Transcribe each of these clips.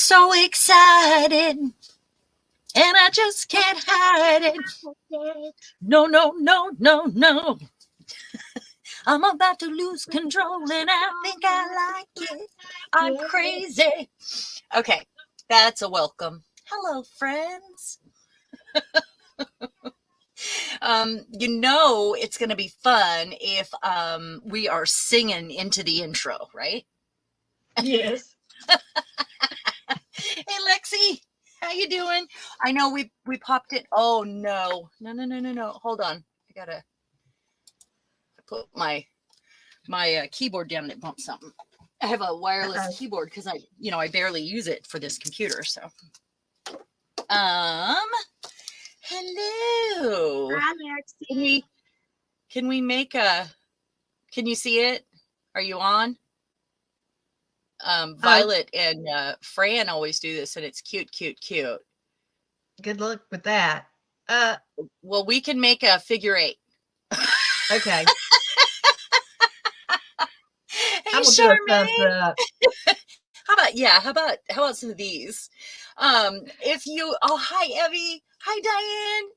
so excited, and I just can't hide it. No, no, no, no, no. I'm about to lose control, and I think I like it. I'm crazy. Okay, that's a welcome. Hello, friends. It's going to be fun if we are singing into the intro, right? Yes. Hey, Lexi, how you doing? I know we popped it. Oh no. Hold on. I gotta put my keyboard down and it bumped something. I have a wireless keyboard because I barely use it for this computer. So, hello. Hi, Lexi. Can we make a? Can you see it? Are you on? Violet and Fran always do this, and it's cute. Good luck with that. Well, we can make a figure 8. Okay. Hey, I'm gonna do a thumbs up. How about some of these? Hi Evie, hi Diane.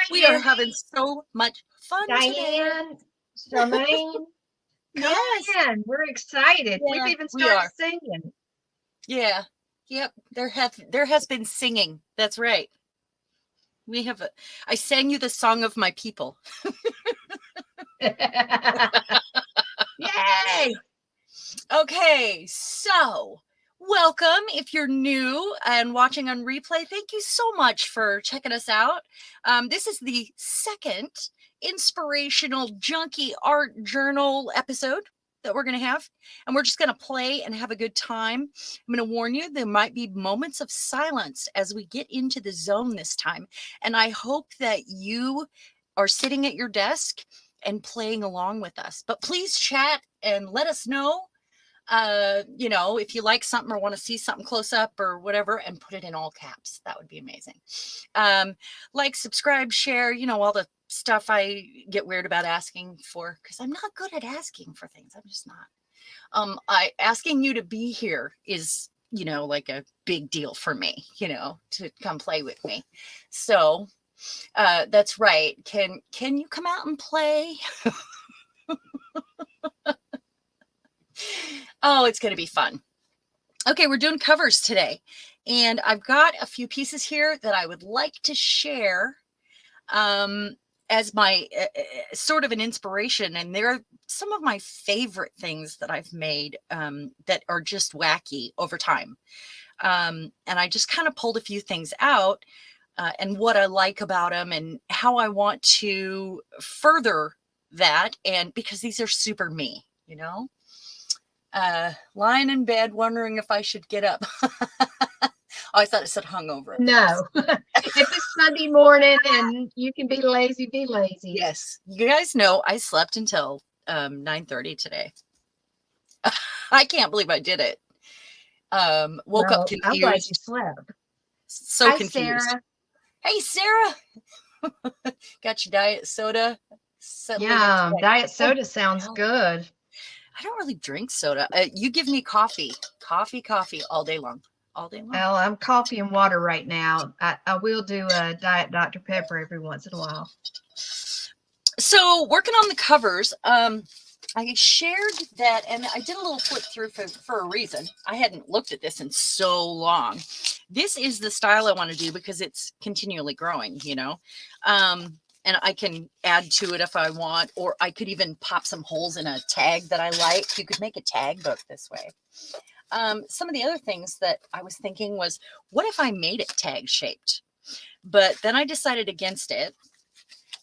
We are having so much fun Diane, Charmaine, yes. come in. We're excited. Yeah, We've even started singing. Yeah. Yep. There has been singing. That's right. I sang you the song of my people. Yay! Okay, so welcome. If you're new and watching on replay, thank you so much for checking us out. This is the second inspirational junkie art journal episode that we're going to have, and we're just going to play and have a good time. I'm going to warn you, there might be moments of silence as we get into the zone this time, and I hope that you are sitting at your desk and playing along with us. But please chat and let us know, if you like something or want to see something close up or whatever, and put it in all caps. That would be amazing. Like, subscribe, share, all the stuff I get weird about asking for, because I'm not good at asking for things. I'm just not. Asking you to be here is, like a big deal for me, to come play with me. So that's right. Can you come out and play? Oh, it's going to be fun. Okay, we're doing covers today, and I've got a few pieces here that I would like to share as my sort of an inspiration, and they're some of my favorite things that I've made that are just wacky over time. And I just kind of pulled a few things out and what I like about them and how I want to further that, and because these are super me, lying in bed wondering if I should get up. Oh, I thought it said hungover. No. If it's Sunday morning and you can be lazy, be lazy. Yes. You guys know I slept until 9:30 today. I can't believe I did it. Woke up confused. I'm glad you slept. So Hi, confused. Sarah. Hey, Sarah. Got your diet soda? Yeah, diet soda sounds good. I don't really drink soda. You give me coffee all day long. Well, I'm coffee and water right now. I will do a diet Dr. Pepper every once in a while. So working on the covers, I shared that, and I did a little flip through for a reason. I hadn't looked at this in so long. This is the style I want to do because it's continually growing, and I can add to it if I want, or I could even pop some holes in a tag that I like. You could make a tag book this way. Some of the other things that I was thinking was, what if I made it tag shaped? But then I decided against it.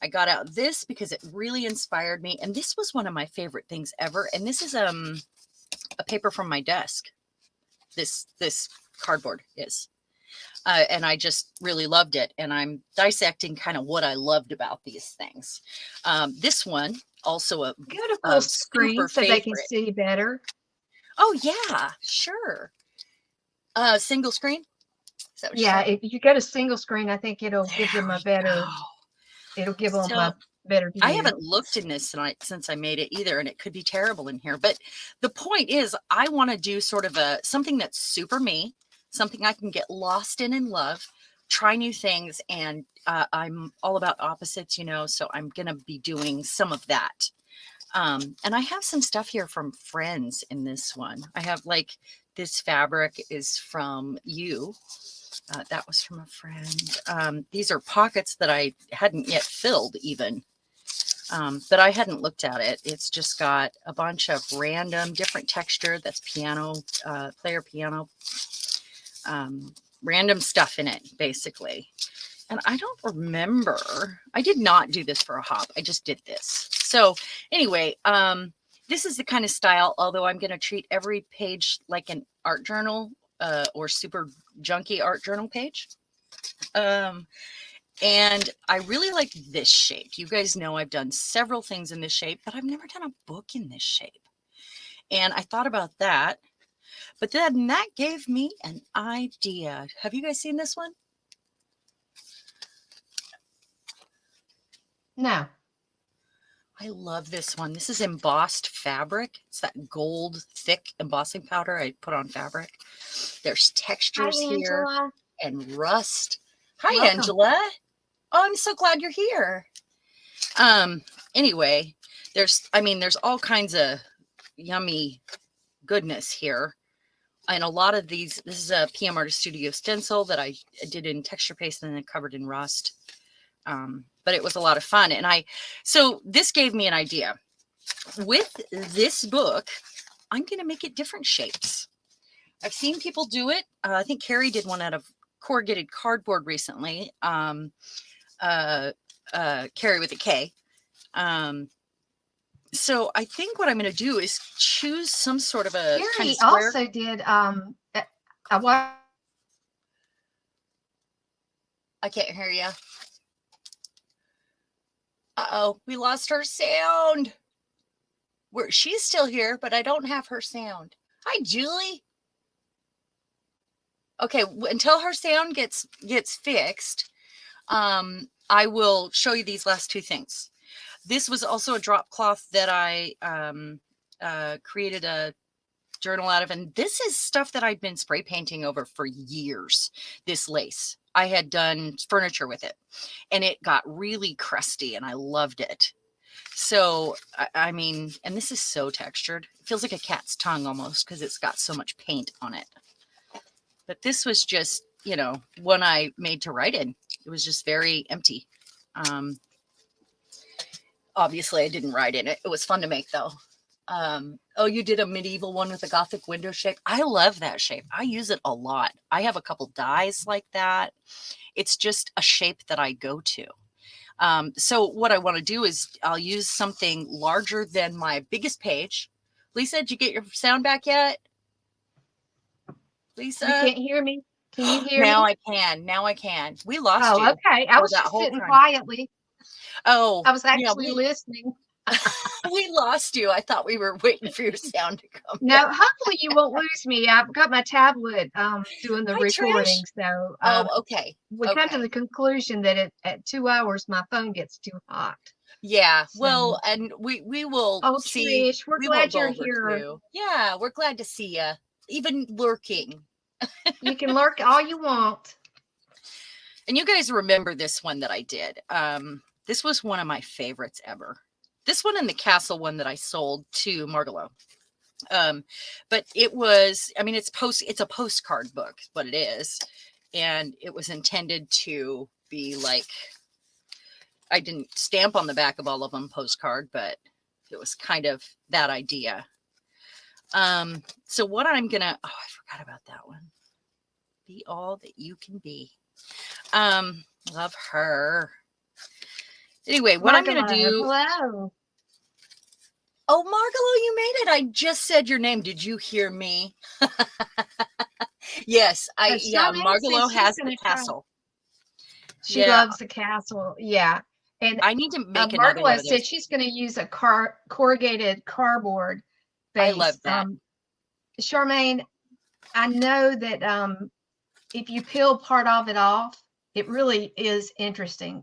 I got out this because it really inspired me. And this was one of my favorite things ever. And this is a paper from my desk. This cardboard is. And I just really loved it. And I'm dissecting kind of what I loved about these things. This one, also a beautiful screen so they can see better. Oh, yeah, sure. Single screen? Yeah, if you go to single screen, I think it'll give them a better, it'll give them a better view. I haven't looked in this since I made it either, and it could be terrible in here. But the point is, I want to do sort of something that's super me, something I can get lost in and love, try new things. And I'm all about opposites, you know, so I'm going to be doing some of that. And I have some stuff here from friends in this one. I have like this fabric is from you. That was from a friend. These are pockets that I hadn't yet filled even. But I hadn't looked at it. It's just got a bunch of random different texture. That's piano, player piano, random stuff in it, basically. And I don't remember. I did not do this for a hop. I just did this. So anyway, this is the kind of style, although I'm going to treat every page like an art journal or super junky art journal page. And I really like this shape. You guys know I've done several things in this shape, but I've never done a book in this shape. And I thought about that, but then that gave me an idea. Have you guys seen this one? No. I love this one. This is embossed fabric. It's that gold thick embossing powder I put on fabric. There's textures here and rust. Hi, welcome. Angela. Oh, I'm so glad you're here. Anyway, there's all kinds of yummy goodness here. And a lot of these, this is a PM Artist Studio stencil that I did in texture paste and then covered in rust. But it was a lot of fun. And so this gave me an idea. With this book, I'm going to make it different shapes. I've seen people do it. I think Carrie did one out of corrugated cardboard recently. Carrie with a K. So I think what I'm going to do is choose some sort of a Carrie kind of square. Also did I can't hear you. Uh-oh, we lost her sound. She's still here, but I don't have her sound. Hi, Julie. Okay, until her sound gets fixed, I will show you these last two things. This was also a drop cloth that I created a journal out of, and this is stuff that I've been spray painting over for years. This lace, I had done furniture with it, and it got really crusty, and I loved it. So I mean, and this is so textured. It feels like a cat's tongue almost because it's got so much paint on it. But this was just, you know, one I made to write in. It was just very empty. Obviously, I didn't write in it. It was fun to make, though. Oh, you did a medieval one with a Gothic window shape. I love that shape. I use it a lot. I have a couple dies like that. It's just a shape that I go to. So what I want to do is I'll use something larger than my biggest page. Lisa, did you get your sound back yet? Lisa? You can't hear me? Can you hear now me? I can. Now I can. We lost you. Oh, okay. I was just sitting quietly. Oh. I was actually listening. We lost you. I thought we were waiting for your sound to come. No, hopefully you won't lose me. I've got my tablet doing the recording. So okay. We come to the conclusion that at 2 hours my phone gets too hot. Yeah. So, well, and we will see. Trish, we're glad you're here. Too. Yeah, we're glad to see you. Even lurking. You can lurk all you want. And you guys remember this one that I did. This was one of my favorites ever. This one and the castle one that I sold to Margalo. But it was, I mean, it's a postcard book, what it is. And it was intended to be like, I didn't stamp on the back of all of them postcard, but it was kind of that idea. So what I'm gonna, I forgot about that one. Be all that you can be. Love her. Anyway, what I'm gonna do. Hello. Oh, Margalo, you made it. I just said your name. Did you hear me? Yes, Margalo has the castle. She loves the castle. Yeah. And I need to make another one. Margalo said she's going to use a corrugated cardboard base. I love that. Charmaine, I know that if you peel part of it off, it really is interesting.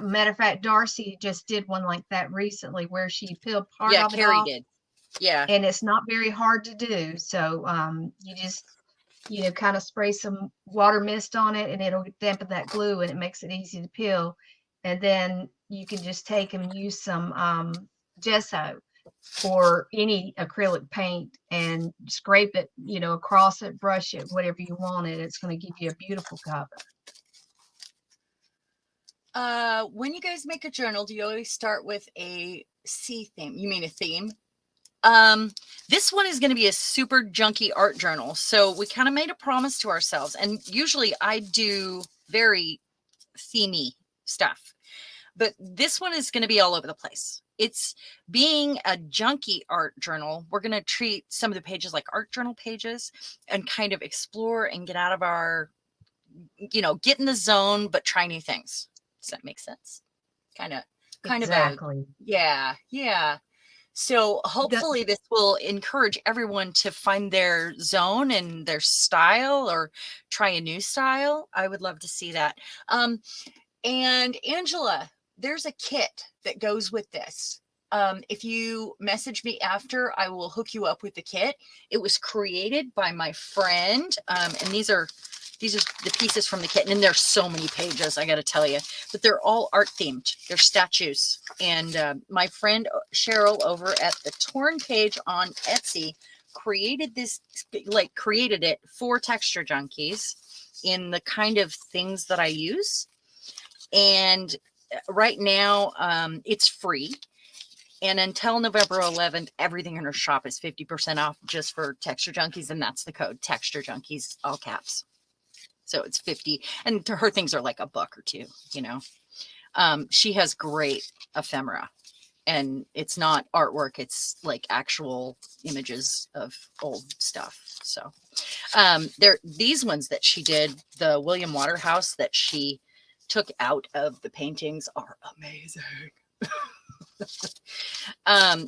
Matter of fact, Darcy just did one like that recently where she peeled part of it Carrie off. Did. Yeah. And it's not very hard to do. So you just you know, kind of spray some water mist on it and it'll dampen that glue and it makes it easy to peel. And then you can just take and use some gesso or any acrylic paint and scrape it, you know, across it, brush it, whatever you want it. It's going to give you a beautiful cover. When you guys make a journal, do you always start with a C theme? You mean a theme? This one is going to be a super junky art journal. So we kind of made a promise to ourselves. And usually I do very themey stuff, but this one is going to be all over the place. It's being a junky art journal. We're going to treat some of the pages like art journal pages and kind of explore and get out of our, you know, get in the zone, but try new things. Does that make sense? Kind of Exactly. yeah. So hopefully this will encourage everyone to find their zone and their style or try a new style. I would love to see that. And Angela, there's a kit that goes with this. If you message me after, I will hook you up with the kit. It was created by my friend. And these are the pieces from the kit. And there's so many pages, I got to tell you, but they're all art themed. They're statues. And my friend Cheryl over at the Torn page on Etsy created this, created it for Texture Junkies in the kind of things that I use. And right now it's free. And until November 11th, everything in her shop is 50% off just for Texture Junkies. And that's the code, Texture Junkies, all caps. So it's 50. And to her, things are like a buck or two, you know. She has great ephemera. And it's not artwork. It's like actual images of old stuff. So these ones that she did, the William Waterhouse that she took out of the paintings are amazing.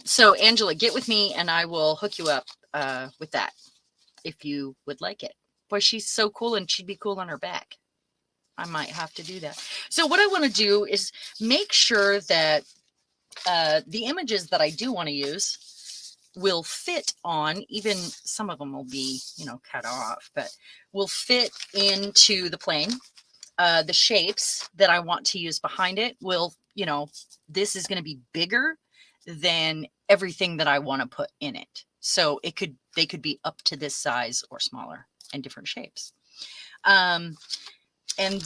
So Angela, get with me and I will hook you up with that if you would like it. Boy, she's so cool and she'd be cool on her back. I might have to do that. So what I want to do is make sure that the images that I do want to use will fit on, even some of them will be, you know, cut off, but will fit into the plane. The shapes that I want to use behind it will, you know, this is going to be bigger than everything that I want to put in it. So they could be up to this size or smaller and different shapes. And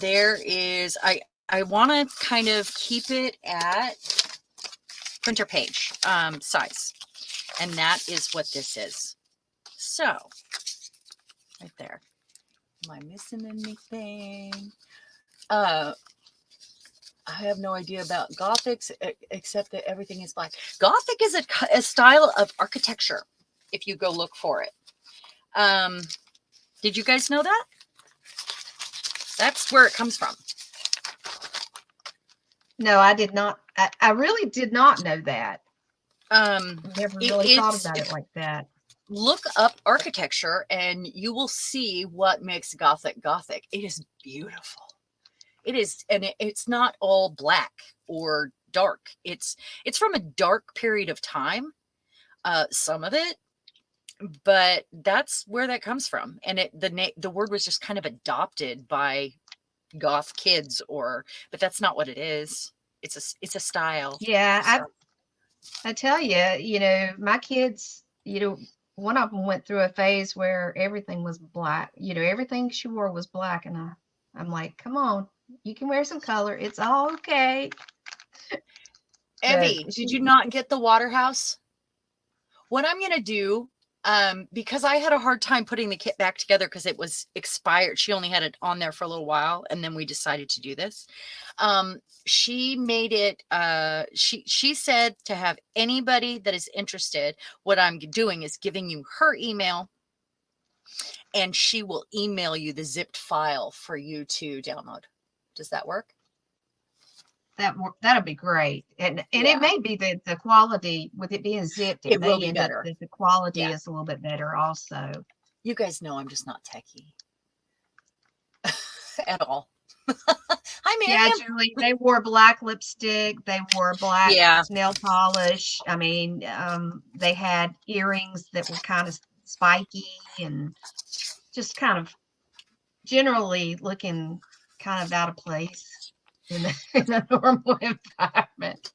there is, I want to kind of keep it at printer page size. And that is what this is. So right there. Am I missing anything? I have no idea about Gothics except that everything is black. Gothic is a style of architecture if you go look for it. Did you guys know that? That's where it comes from. No, I did not. I really did not know that. Never really thought about it like that. Look up architecture and you will see what makes Gothic Gothic. It is beautiful. It is, and it's not all black or dark. It's from a dark period of time, some of it, but that's where that comes from. And the word was just kind of adopted by goth kids, but that's not what it is. It's a style. Yeah, so. I tell you, you know, my kids, you know, one of them went through a phase where everything was black. You know, everything she wore was black, and I'm like, come on, you can wear some color. It's all okay. Evie, did you not get the Waterhouse? What I'm gonna do, because I had a hard time putting the kit back together because it was expired. She only had it on there for a little while, and then we decided to do this. She made it, she said to have anybody that is interested, what I'm doing is giving you her email and she will email you the zipped file for you to download. Does that work? That'll be great. And it may be that the quality, with it being zipped, it will may be end better. up that the quality is a little bit better also. You guys know I'm just not techie at all. Hi, Miriam. Yeah, Julie, they wore black lipstick. They wore black nail polish. I mean, they had earrings that were kind of spiky, and just kind of generally looking kind of out of place in a normal environment.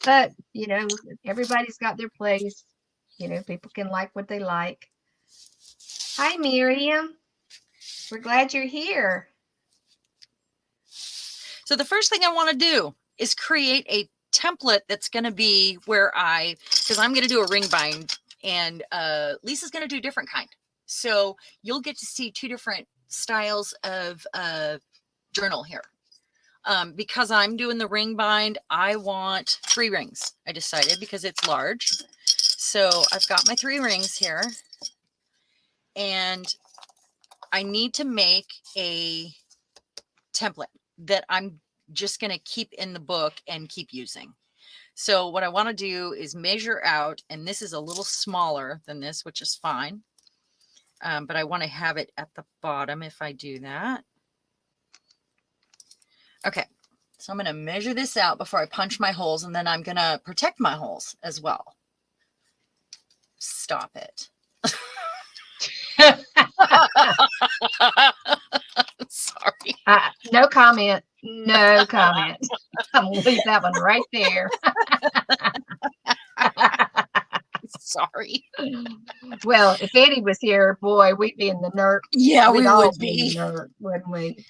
But, you know, everybody's got their place. You know, people can like what they like. Hi, Miriam. We're glad you're here. So the first thing I want to do is create a template that's going to be where because I'm going to do a ring bind, and Lisa's going to do a different kind. So you'll get to see two different styles of journal here. Because I'm doing the ring bind, I want 3 rings. I decided because it's large. So I've got my 3 rings here, and I need to make a template that I'm just going to keep in the book and keep using. So what I want to do is measure out, and this is a little smaller than this, which is fine. But I want to have it at the bottom if I do that. Okay, so I'm going to measure this out before I punch my holes, and then I'm going to protect my holes as well. Stop it. Sorry. No comment. No comment. I'm going to leave that one right there. Sorry. Well, if Eddie was here, boy, we'd be in the nerd. Yeah, we all would be. In the nerd, wouldn't we?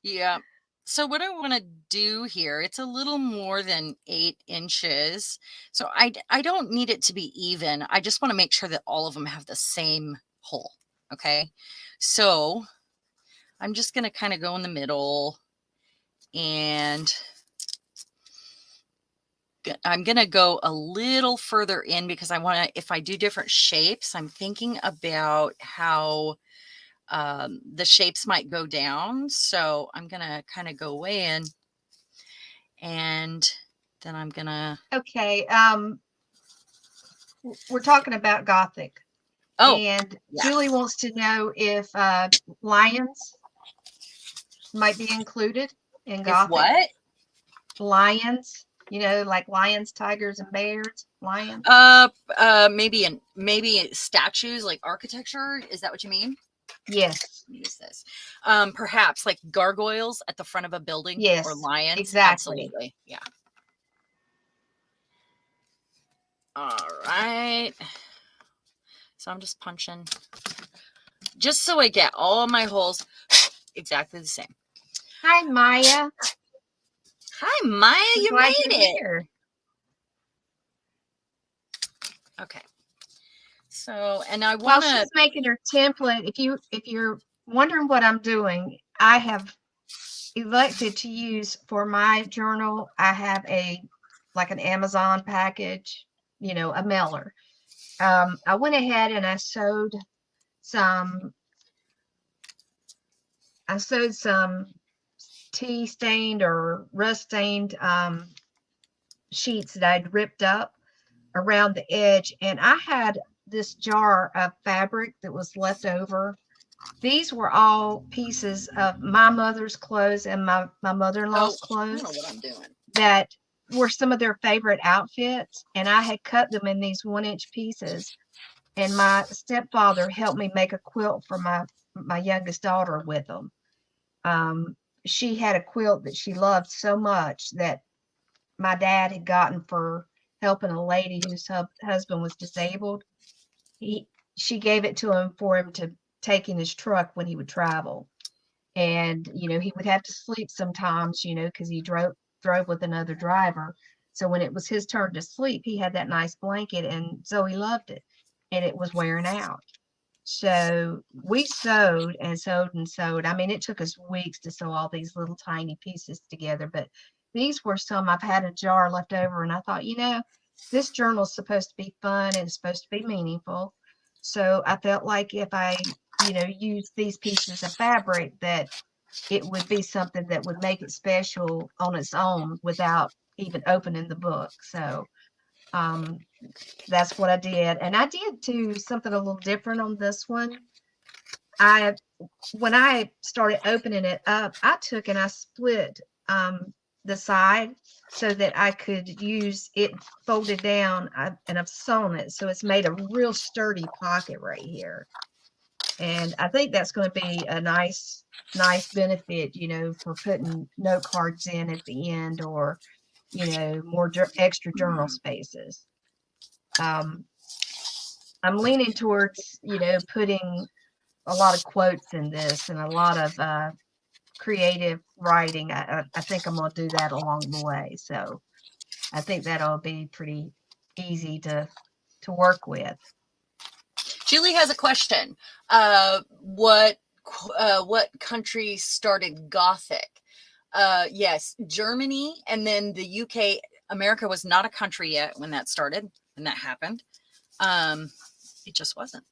Yeah. So what I want to do here, it's a little more than 8 inches. So I don't need it to be even. I just want to make sure that all of them have the same hole. Okay. So I'm just going to kind of go in the middle, and I'm going to go a little further in because I want to, if I do different shapes, I'm thinking about how the shapes might go down. So I'm going to kind of go way in, and then I'm going to. Okay. We're talking about Gothic. Oh, and yeah. Julie wants to know if lions might be included in Gothic. If what? Lions, you know, like lions, tigers, and bears. Lions. Maybe statues, like architecture. Is that what you mean? Yes. Use this. Perhaps like gargoyles at the front of a building. Yes. Or lions. Exactly. Absolutely. Yeah. All right. So I'm just punching just so I get all of my holes exactly the same. Hi, Maya. Hi, Maya. You made it. Here. Okay. So, and I want While to. she's making her template, if you're wondering what I'm doing, I have elected to use for my journal. I have like an Amazon package, you know, a mailer. I went ahead and I sewed some tea stained or rust stained sheets that I'd ripped up around the edge, and I had this jar of fabric that was left over. These were all pieces of my mother's clothes and my mother-in-law's clothes. I don't know what I'm doing. That were some of their favorite outfits, and I had cut them in these 1-inch pieces, and my stepfather helped me make a quilt for my youngest daughter with them. She had a quilt that she loved so much that my dad had gotten for helping a lady whose husband was disabled. She gave it to him for him to take in his truck when he would travel, and you know, he would have to sleep sometimes, you know, because he drove with another driver. So when it was his turn to sleep, he had that nice blanket, and Zoe loved it, and it was wearing out. So we sewed and sewed and sewed. I mean, it took us weeks to sew all these little tiny pieces together, but these were some I've had a jar left over, and I thought, you know, this journal is supposed to be fun and it's supposed to be meaningful. So I felt like if I, you know, use these pieces of fabric, that it would be something that would make it special on its own without even opening the book. So that's what I did. And I did do something a little different on this one. When I started opening it up, I took and I split the side so that I could use it folded down, and I've sewn it. So it's made a real sturdy pocket right here. And I think that's going to be a nice benefit, for putting note cards in at the end, or, more extra journal spaces. I'm leaning towards, putting a lot of quotes in this and a lot of creative writing. I think I'm going to do that along the way. So I think that'll be pretty easy to work with. Julie has a question. What country started Gothic? Yes, Germany, and then the UK. America was not a country yet when that started, when that happened. It just wasn't.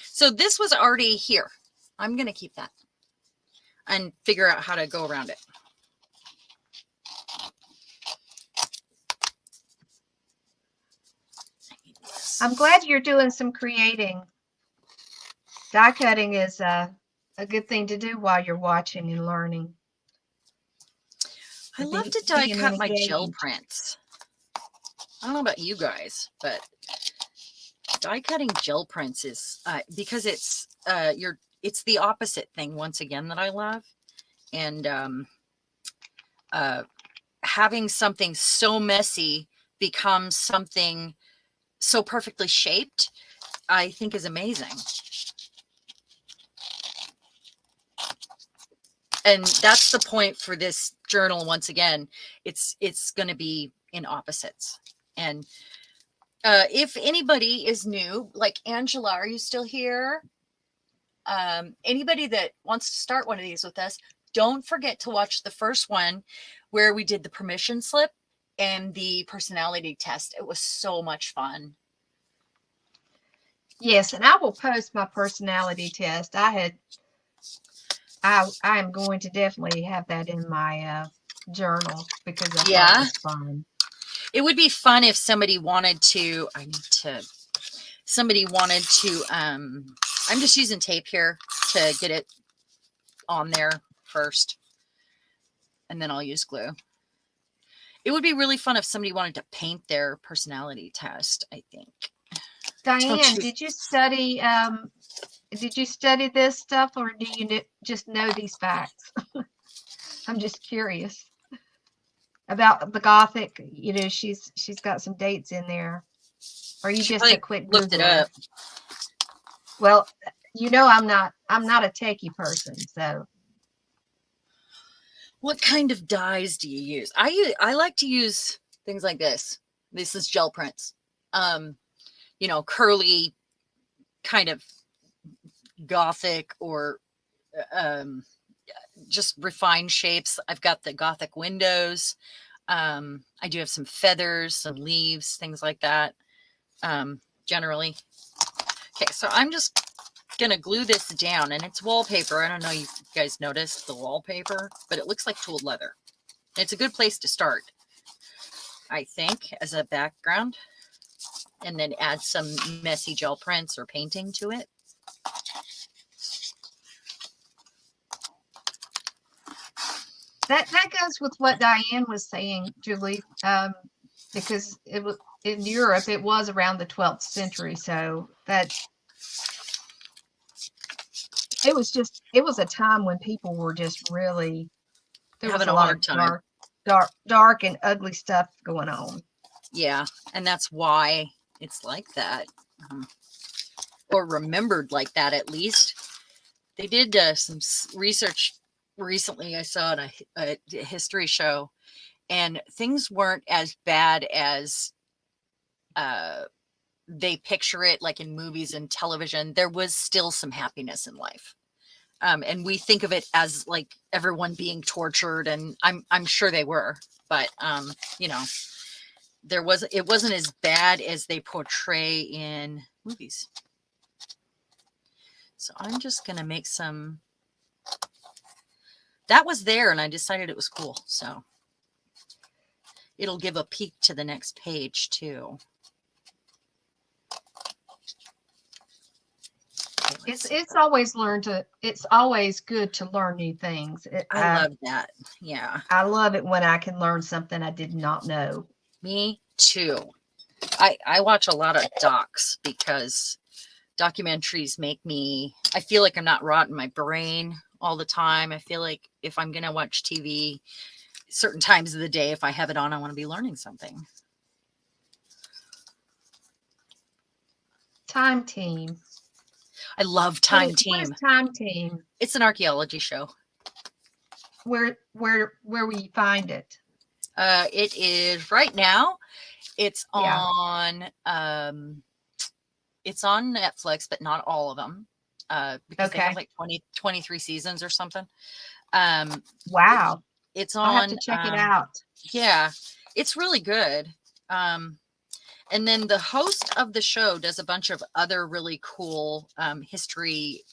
So this was already here. I'm going to keep that and figure out how to go around it. I'm glad you're doing some creating. Die cutting is a good thing to do while you're watching and learning. I love to die cut my gel prints. I don't know about you guys, but die cutting gel prints is because it's the opposite thing once again that I love. And having something so messy become something so perfectly shaped, I think is amazing. And that's the point for this journal. Once again, it's going to be in opposites. And if anybody is new, like Angela, are you still here? Anybody that wants to start one of these with us, don't forget to watch the first one where we did the permission slip and the personality test. It was so much fun. Yes, and I will post my personality test. I am going to definitely have that in my journal because I thought it was fun. It would be fun if somebody wanted to. Somebody wanted to. I'm just using tape here to get it on there first, and then I'll use glue. It would be really fun if somebody wanted to paint their personality test, I think. Diane, did you study this stuff, or do you just know these facts? I'm just curious about the Gothic. She's got some dates in there. Or you just a quick looked it up? Well, I'm not a techie person, so. What kind of dyes do you use? I like to use things like this. This is gel prints. Curly, kind of Gothic, or just refined shapes. I've got the Gothic windows. I do have some feathers, some leaves, things like that. Generally. Okay, so I'm just gonna glue this down, and it's wallpaper. I don't know if you guys noticed the wallpaper, but it looks like tooled leather. It's a good place to start, I think, as a background, and then add some messy gel prints or painting to it. That goes with what Diane was saying, Julie, because it was in Europe. It was around the 12th century, so that it was a time when people were just really having a hard time. Dark and ugly stuff going on. Yeah, and that's why it's like that, or remembered like that, at least. They did some research recently. I saw it a history show, and things weren't as bad as they picture it, like in movies and television. There was still some happiness in life. And we think of it as like everyone being tortured, and I'm sure they were, but it wasn't as bad as they portray in movies. So I'm just gonna make some. That was there, and I decided it was cool, so it'll give a peek to the next page too. It's always it's always good to learn new things. I love that. Yeah. I love it when I can learn something I did not know. Me too. I watch a lot of docs because documentaries make me, I feel like I'm not rotting my brain all the time. I feel like if I'm going to watch TV certain times of the day, if I have it on, I want to be learning something. Time Team. I love Time What Team. is Time Team? It's an archaeology show. Where will you find it? It is right now. It's Yeah. on it's on Netflix, but not all of them. Because they have like 23 seasons or something. Wow. It's I'll have on to check it out. Yeah, it's really good. And then the host of the show does a bunch of other really cool history,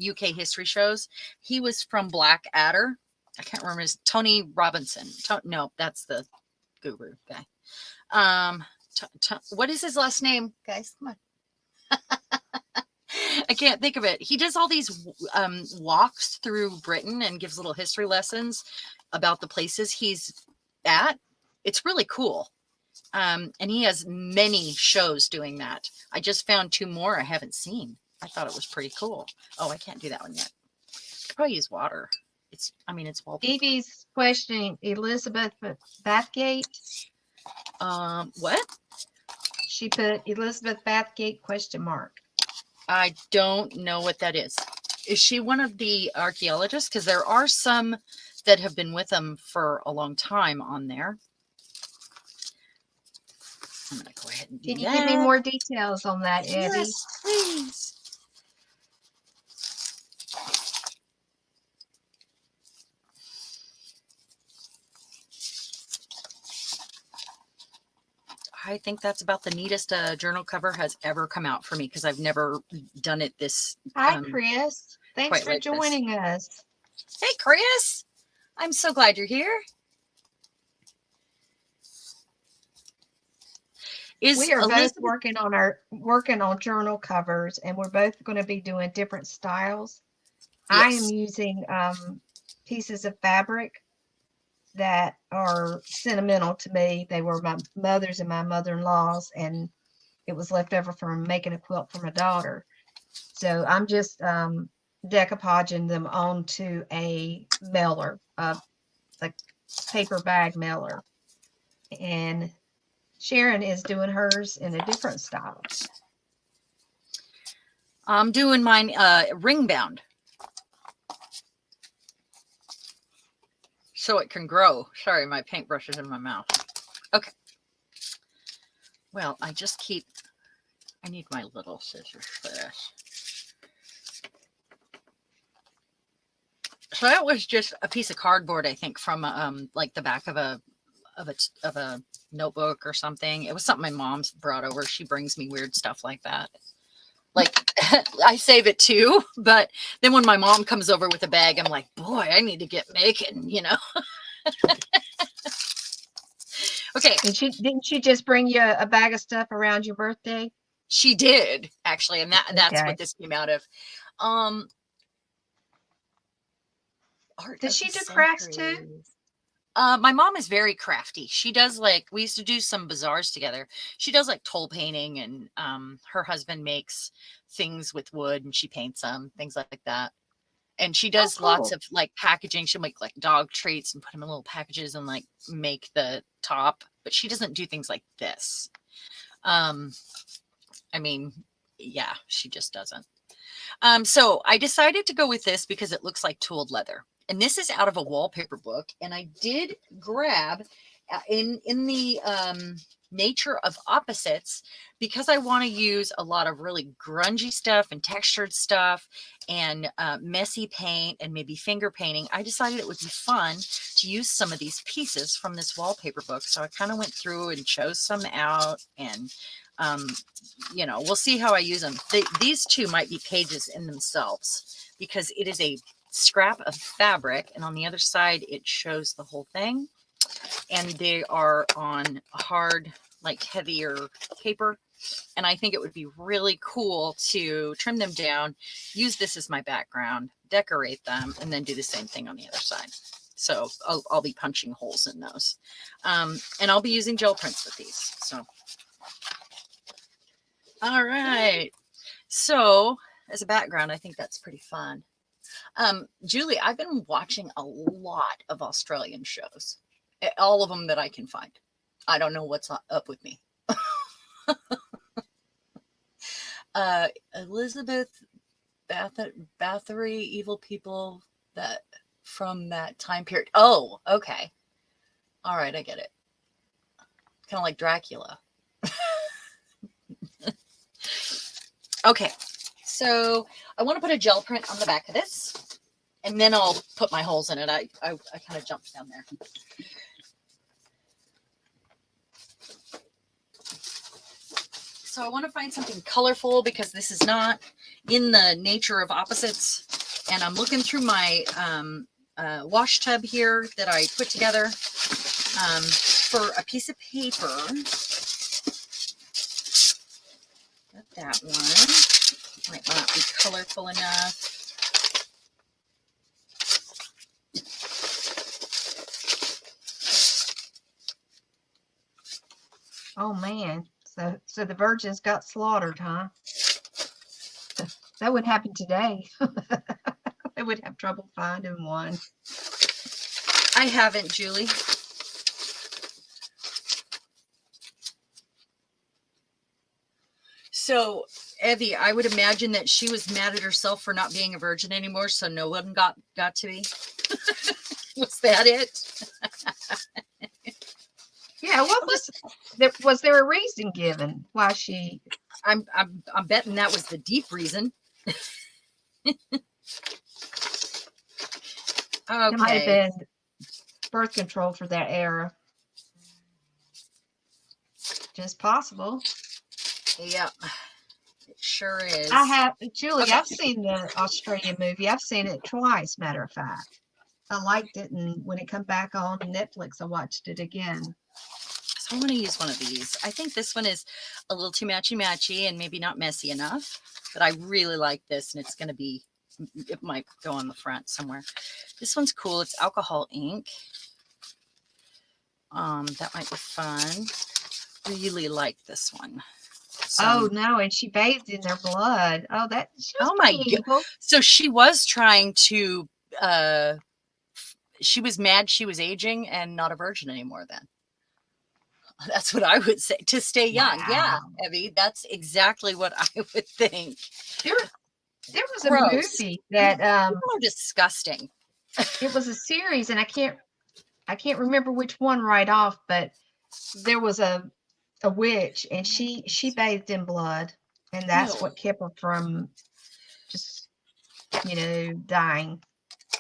UK history shows. He was from Blackadder. I can't remember his Tony Robinson. No, that's the guru guy. What is his last name, guys? Come on. I can't think of it. He does all these walks through Britain and gives little history lessons about the places he's at. It's really cool. And he has many shows doing that. I just found 2 more I haven't seen. I thought it was pretty cool. Oh, I can't do that one yet. I could probably use water. It's wallpaper. Evie's questioning Elizabeth Bathgate. What? She put Elizabeth Bathgate ? I don't know what that is. Is she one of the archaeologists? Because there are some that have been with them for a long time on there. I'm going to go ahead and do that. Can you give me more details on that, Evie? Yes, please. I think that's about the neatest journal cover has ever come out for me because I've never done it this. Hi, Chris. Thanks for like joining us. Hey, Chris. I'm so glad you're here. We are both working on journal covers, and we're both going to be doing different styles. Yes. I am using pieces of fabric that are sentimental to me. They were my mother's and my mother-in-law's, and it was left over from making a quilt for my daughter. So I'm just decoupaging them onto a mailer, like paper bag mailer. And Sharon is doing hers in a different style. I'm doing mine ring bound. So it can grow. Sorry, my paintbrush is in my mouth. Okay. Well, I need my little scissors for this. So that was just a piece of cardboard, I think, from like the back of a notebook or something. It was something my mom's brought over. She brings me weird stuff like that. Like I save it too, but then when my mom comes over with a bag, I'm like, boy, I need to get making, you know. Okay. And didn't she just bring you a bag of stuff around your birthday? She did, actually, and that's what this came out of. Does she do crafts too? My mom is very crafty. She does we used to do some bazaars together. She does like toll painting, and her husband makes things with wood and she paints them, things like that. And she does lots of like packaging. She'll make like dog treats and put them in little packages and like make the top, but she doesn't do things like this. I mean, yeah, she just doesn't. So I decided to go with this because it looks like tooled leather. And this is out of a wallpaper book. And I did grab in the nature of opposites, because I want to use a lot of really grungy stuff and textured stuff and messy paint and maybe finger painting. I decided it would be fun to use some of these pieces from this wallpaper book. So I kind of went through and chose some out, and you know, we'll see how I use them. These two might be pages in themselves because it is a scrap of fabric, and on the other side it shows the whole thing, and they are on hard, like heavier paper. And I think it would be really cool to trim them down, use this as my background, decorate them, and then do the same thing on the other side. So I'll be punching holes in those, and I'll be using gel prints with these. So all right, So as a background, I think that's pretty fun. Julie, I've been watching a lot of Australian shows, all of them that I can find. I don't know what's up with me. Elizabeth Bathory, evil people that from that time period. Oh, okay. All right, I get it. Kind of like Dracula. Okay, so I want to put a gel print on the back of this, and then I'll put my holes in it. I kind of jumped down there. So I want to find something colorful because this is not in the nature of opposites. And I'm looking through my wash tub here that I put together for a piece of paper. Got that one. Might not be colorful enough. Oh man. So the virgins got slaughtered, huh? That would happen today. They would have trouble finding one. I haven't, Julie. So, Evie, I would imagine that she was mad at herself for not being a virgin anymore, so no one got to be. Was that it? Yeah, what was there a reason given why she? I'm betting that was the deep reason. It might have been birth control for that era. Just possible. Yep, it sure is. I have, Julie. Okay. I've seen the Australian movie. I've seen it twice. Matter of fact, I liked it, and when it come back on Netflix, I watched it again. So I want to use one of these. I think this one is a little too matchy and maybe not messy enough, but I really like this, and it's going to be, it might go on the front somewhere. This one's cool. It's alcohol ink. That might be fun. Really like this one. Oh no, and she bathed in their blood. Oh, that. Oh my God. So she was trying to, she was mad she was aging and not a virgin anymore then. That's what I would say, to stay young. Wow. Yeah, Evie, that's exactly what I would think. There was a movie that people are disgusting. It was a series, and I can't remember which one right off, but there was a witch, and she bathed in blood, and that's what kept her from just dying.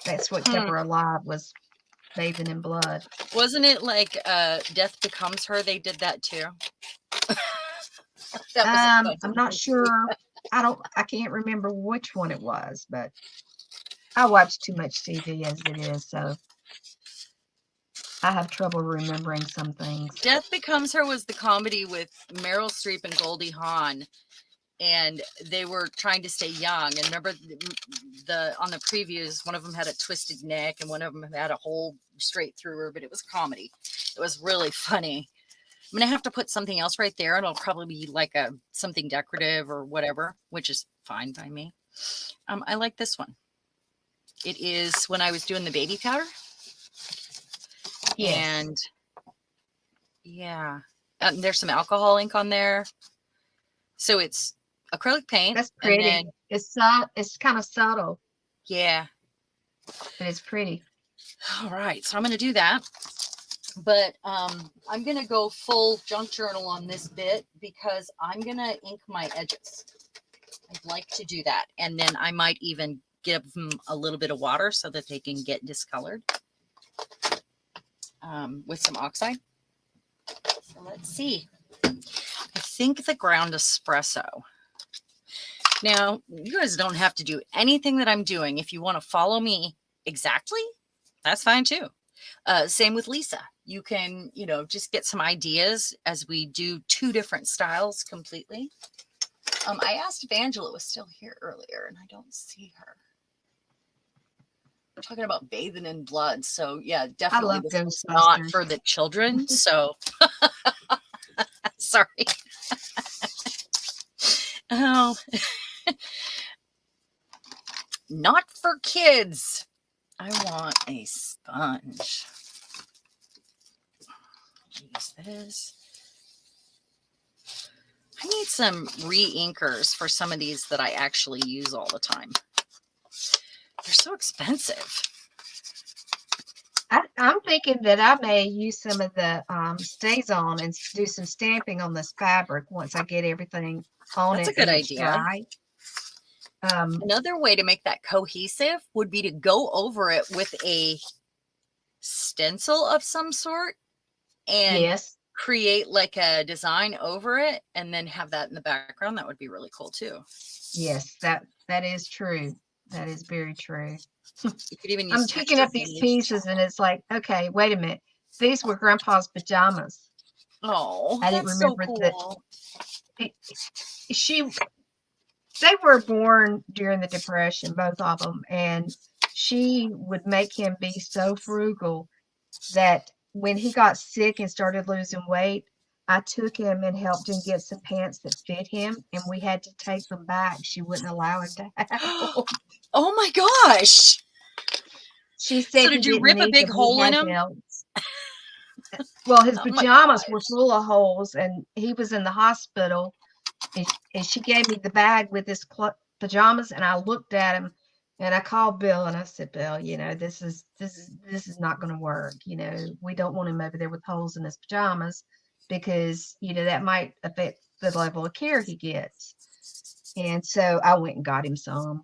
That's what kept her alive, was bathing in blood. Wasn't it like Death Becomes Her? They did that too. I'm not sure. I can't remember which one it was, but I watch too much TV as it is, so I have trouble remembering some things. Death Becomes Her was the comedy with Meryl Streep and Goldie Hawn, and they were trying to stay young. And remember on the previews, one of them had a twisted neck and one of them had a hole straight through her, but it was comedy. It was really funny. I'm gonna have to put something else right there, and it'll probably be like something decorative or whatever, which is fine by me. I like this one. It is when I was doing the baby powder. Yes. And yeah, there's some alcohol ink on there. So it's acrylic paint. That's pretty. And it's kind of subtle. Yeah. But it's pretty. All right. So I'm going to do that. But I'm going to go full junk journal on this bit because I'm going to ink my edges. I'd like to do that. And then I might even give them a little bit of water so that they can get discolored with some oxide. So let's see. I think the ground espresso. Now, you guys don't have to do anything that I'm doing. If you want to follow me exactly, that's fine too. Same with Lisa. You can, just get some ideas as we do two different styles completely. I asked if Angela was still here earlier, and I don't see her. We're talking about bathing in blood. So, yeah, definitely this is not for the children. So, sorry. Oh, Not for kids. I want a sponge. Use this. I need some re-inkers for some of these that I actually use all the time. They're so expensive. I'm thinking that I may use some of the stays on and do some stamping on this fabric once I get everything on That's it. a good and it's idea. Dry. Another way to make that cohesive would be to go over it with a stencil of some sort and Yes. create like a design over it and then have that in the background. That would be really cool too. Yes, that is true. That is very true. You could even use I'm picking up these pieces and it's like, okay, wait a minute. These were Grandpa's pajamas. Oh, I didn't that's so remember cool. that they were born during the Depression, both of them, and she would make him be so frugal that when he got sick and started losing weight, I took him and helped him get some pants that fit him, and we had to take them back. She wouldn't allow him to have them. Oh my gosh. She said So he did you didn't rip a need big them. He hole in had them? belts. Well, his Oh my pajamas were gosh. full of holes, and he was in the hospital. And she gave me the bag with his pajamas, and I looked at him, and I called Bill, and I said, Bill, this is not going to work. We don't want him over there with holes in his pajamas because that might affect the level of care he gets. And so I went and got him some,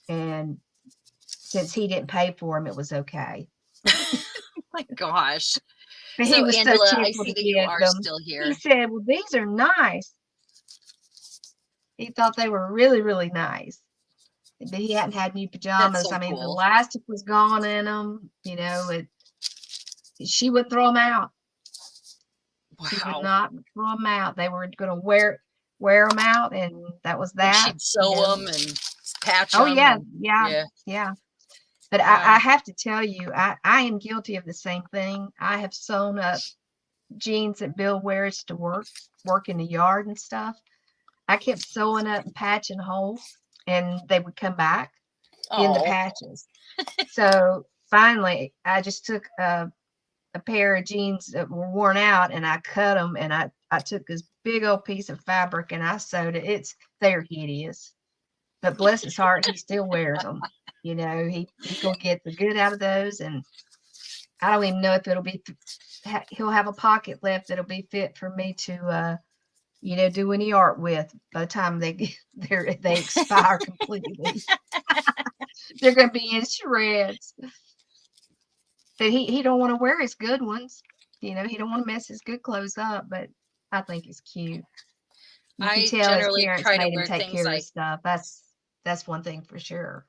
and since he didn't pay for them, it was okay. Oh my gosh. But So he was so Angela, I tickled see to that you get are them. still here. He said, well, these are nice. He thought they were really, really nice. But he hadn't had new pajamas. That's so I mean, the cool. elastic was gone in them. She would throw them out. She would Wow. not throw them out. They were going to wear them out, and that was And that. she'd sew them and patch Oh, them. yeah, and, yeah. But wow. I have to tell you, I am guilty of the same thing. I have sewn up jeans that Bill wears to work in the yard and stuff. I kept sewing up and patching holes, and they would come back in the patches. So finally, I just took a pair of jeans that were worn out, and I cut them, and I took this big old piece of fabric and I sewed it. They're hideous, but bless his heart, he still wears them. He gonna get the good out of those, and I don't even know if it'll be. He'll have a pocket left that'll be fit for me to do any art with by the time they expire completely. They're going to be in shreds. But he don't want to wear his good ones. He don't want to mess his good clothes up, but I think it's cute. You can tell his parents made him take care of his stuff. That's one thing for sure.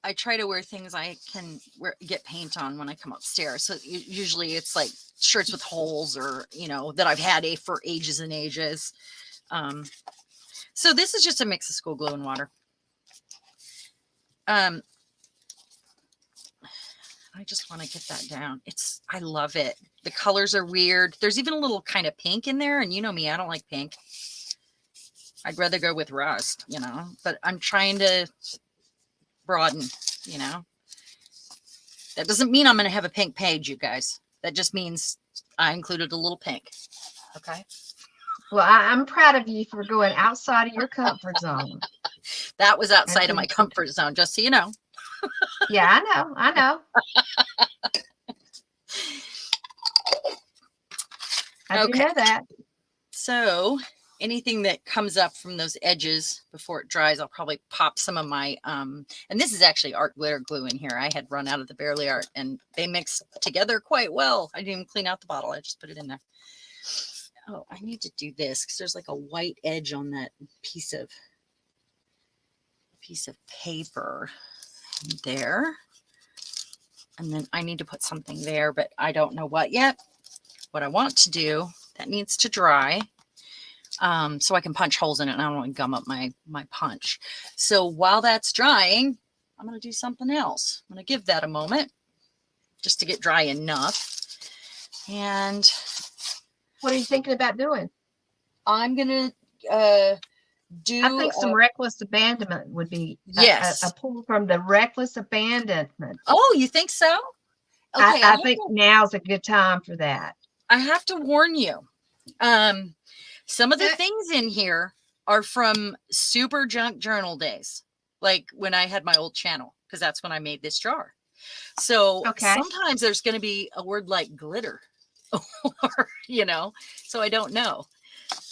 I try to wear things I can get paint on when I come upstairs. So usually it's like shirts with holes or, that I've had for ages and ages. So this is just a mix of school glue and water. I just want to get that down. I love it. The colors are weird. There's even a little kind of pink in there. And you know me, I don't like pink. I'd rather go with rust, but I'm trying to broaden, That doesn't mean I'm going to have a pink page, you guys. That just means I included a little pink. Okay. Well, I'm proud of you for going outside of your comfort zone. That was outside of my comfort zone, just so you know. Yeah, I know. I do know that. So anything that comes up from those edges before it dries, I'll probably pop some of my, and this is actually art glitter glue in here. I had run out of the Barely Art and they mix together quite well. I didn't even clean out the bottle. I just put it in there. Oh, I need to do this because there's like a white edge on that piece of paper there. And then I need to put something there, but I don't know what yet. What I want to do, that needs to dry. So I can punch holes in it and I don't want to gum up my punch. So while that's drying, I'm going to do something else. I'm going to give that a moment just to get dry enough. And what are you thinking about doing? I'm going to I do think some reckless abandonment would be yes. a pull from the reckless abandonment. Oh, you think so? Okay, I think now's a good time for that. I have to warn you. Some of the things in here are from super junk journal days, like when I had my old channel, because that's when I made this jar. So sometimes there's going to be a word like glitter, or, you know, so I don't know.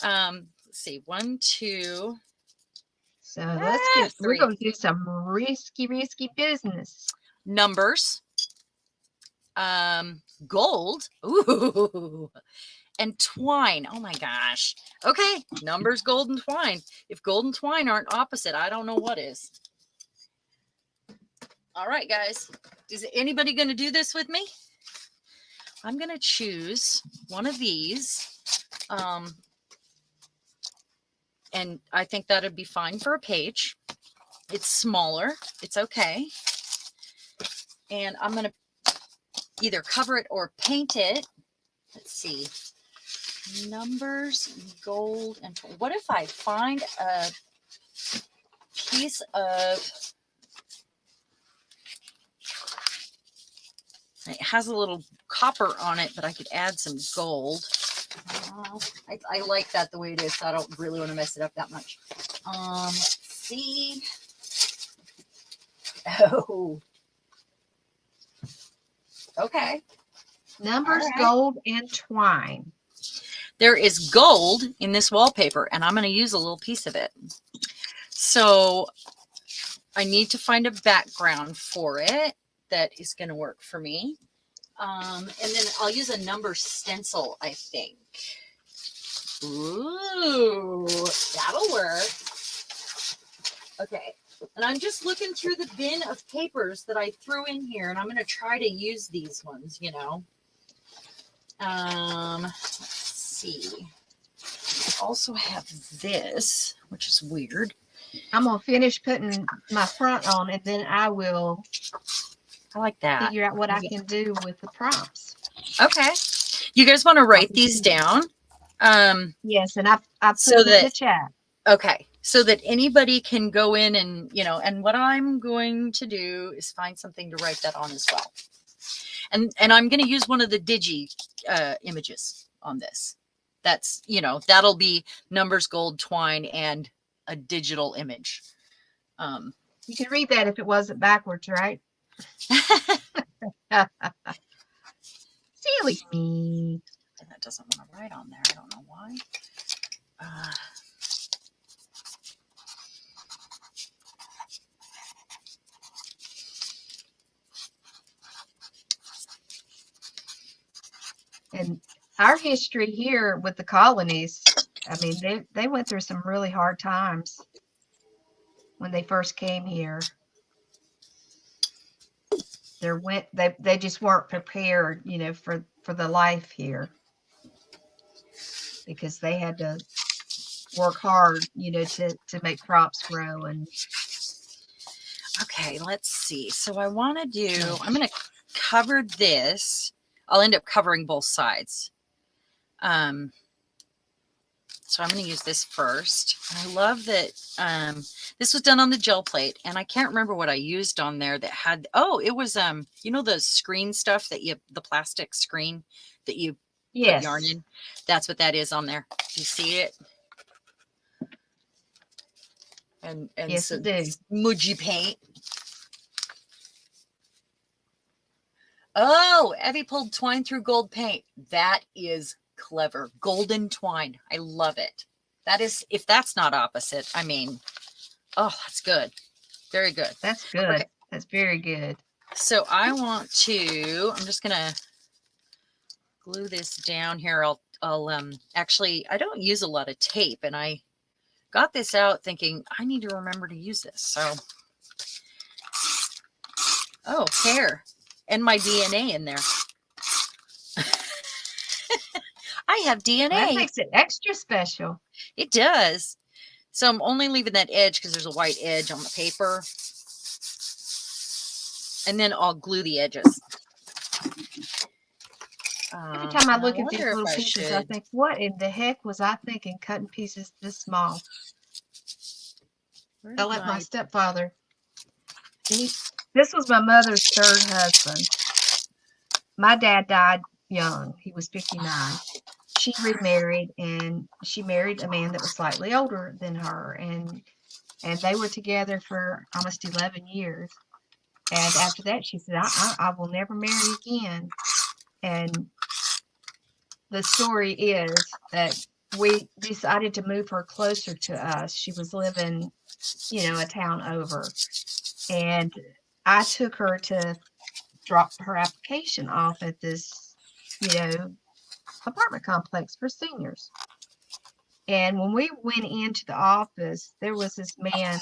Let's see, 1, 2. So we're going to do some risky business. Numbers. Gold. Ooh. And twine. Oh my gosh. Okay. Numbers, gold, and twine. If gold and twine aren't opposite, I don't know what is. All right, guys. Is anybody going to do this with me? I'm going to choose one of these. And I think that'd be fine for a page. It's smaller. It's okay. And I'm going to either cover it or paint it. Let's see. Numbers, gold, and what if I find a piece of, it has a little copper on it, but I could add some gold. I like that the way it is, so I don't really want to mess it up that much. Let's see. Oh. Okay. Numbers, gold, and twine. There is gold in this wallpaper, and I'm going to use a little piece of it. So I need to find a background for it that is going to work for me. And then I'll use a number stencil, I think. Ooh, that'll work. Okay. And I'm just looking through the bin of papers that I threw in here, and I'm going to try to use these ones, you know. Let's see. I also have this, which is weird. I'm going to finish putting my front on, and then I will like that. Figure out what I can do with the prompts. Okay. You guys want to write these down? Yes, and I put it in the chat. Okay. So that anybody can go in and, you know, and what I'm going to do is find something to write that on as well. And I'm going to use one of the digi images on this. That's, you know, that'll be numbers, gold, twine, and a digital image. You could read that if it wasn't backwards, right? Silly me. And that doesn't want to write on there. I don't know why. And our history here with the colonies, I mean, they went through some really hard times when they first came here. They just weren't prepared, you know, for the life here, because they had to work hard, you know, to make crops grow. And okay, let's see. So I want to do, I'm going to cover this. I'll end up covering both sides. So I'm going to use this first. I love that this was done on the gel plate, and I can't remember what I used on there that had, oh, it was, you know, the screen stuff that the plastic screen that you put yarn in? That's what that is on there. Do you see it? And yes, some it is. smudgy paint. Oh, Evie pulled twine through gold paint. That is clever. Golden twine. I love it. That is, if that's not opposite, I mean, oh, that's good. Very good. That's good. Okay. That's very good. So I want to, I'm just going to glue this down here. I'll actually, I don't use a lot of tape, and I got this out thinking I need to remember to use this. So, oh, hair. And my DNA in there. I have DNA. That makes it extra special. It does. So I'm only leaving that edge because there's a white edge on the paper. And then I'll glue the edges. Every time I look at these little pieces, I think, what in the heck was I thinking cutting pieces this small? I let my stepfather. This was my mother's third husband. My dad died young. He was 59. She remarried, and she married a man that was slightly older than her, and they were together for almost 11 years. And after that, she said, I will never marry again. And the story is that we decided to move her closer to us. She was living, a town over. And I took her to drop her application off at this, apartment complex for seniors. And when we went into the office, there was this man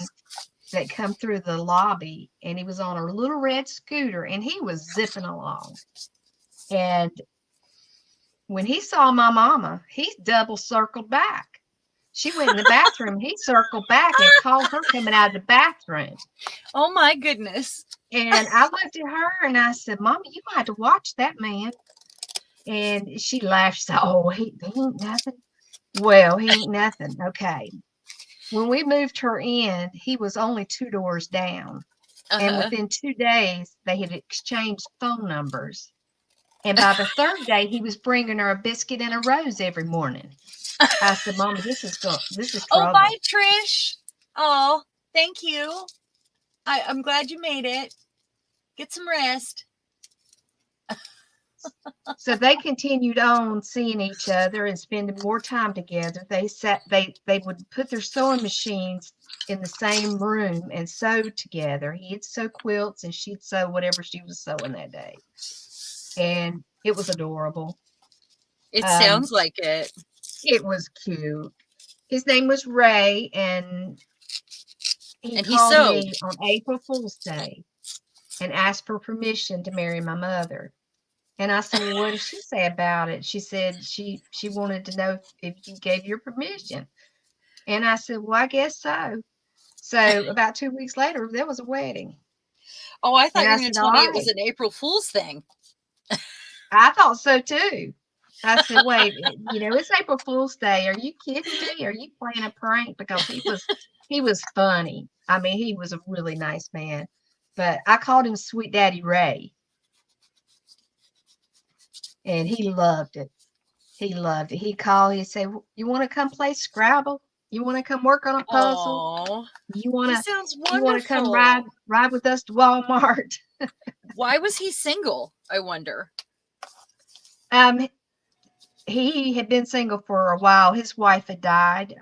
that come through the lobby, and he was on a little red scooter, and he was zipping along. And when he saw my mama, he double circled back. She went in the bathroom. He circled back and called her coming out of the bathroom. Oh my goodness. And I looked at her and I said, Mama, you might have to watch that man. And she laughed. She said, oh, he ain't nothing. Well, he ain't nothing. Okay. When we moved her in, he was only 2 doors down. And within 2 days, they had exchanged phone numbers. And by the third day, he was bringing her a biscuit and a rose every morning. I said, Mama, this is trouble. Oh, bye, Trish. Oh, thank you. I'm glad you made it. Get some rest. So they continued on seeing each other and spending more time together. They would put their sewing machines in the same room and sew together. He'd sew quilts and she'd sew whatever she was sewing that day. And it was adorable. It sounds like it. It was cute. His name was Ray, and he called me on April Fool's Day and asked for permission to marry my mother. And I said, well, what did she say about it? She said she wanted to know if you gave your permission. And I said, well, I guess so. So about 2 weeks later, there was a wedding. Oh, I thought you were going to tell me it was an April Fool's thing. I thought so too. I said, wait, it's April Fool's Day. Are you kidding me? Are you playing a prank? Because he was funny. I mean, he was a really nice man. But I called him Sweet Daddy Ray. And he loved it. He loved it. He'd call, he'd say, you want to come play Scrabble? You want to come work on a puzzle? Aww, you want to come ride with us to Walmart? Why was he single, I wonder? He had been single for a while. His wife had died.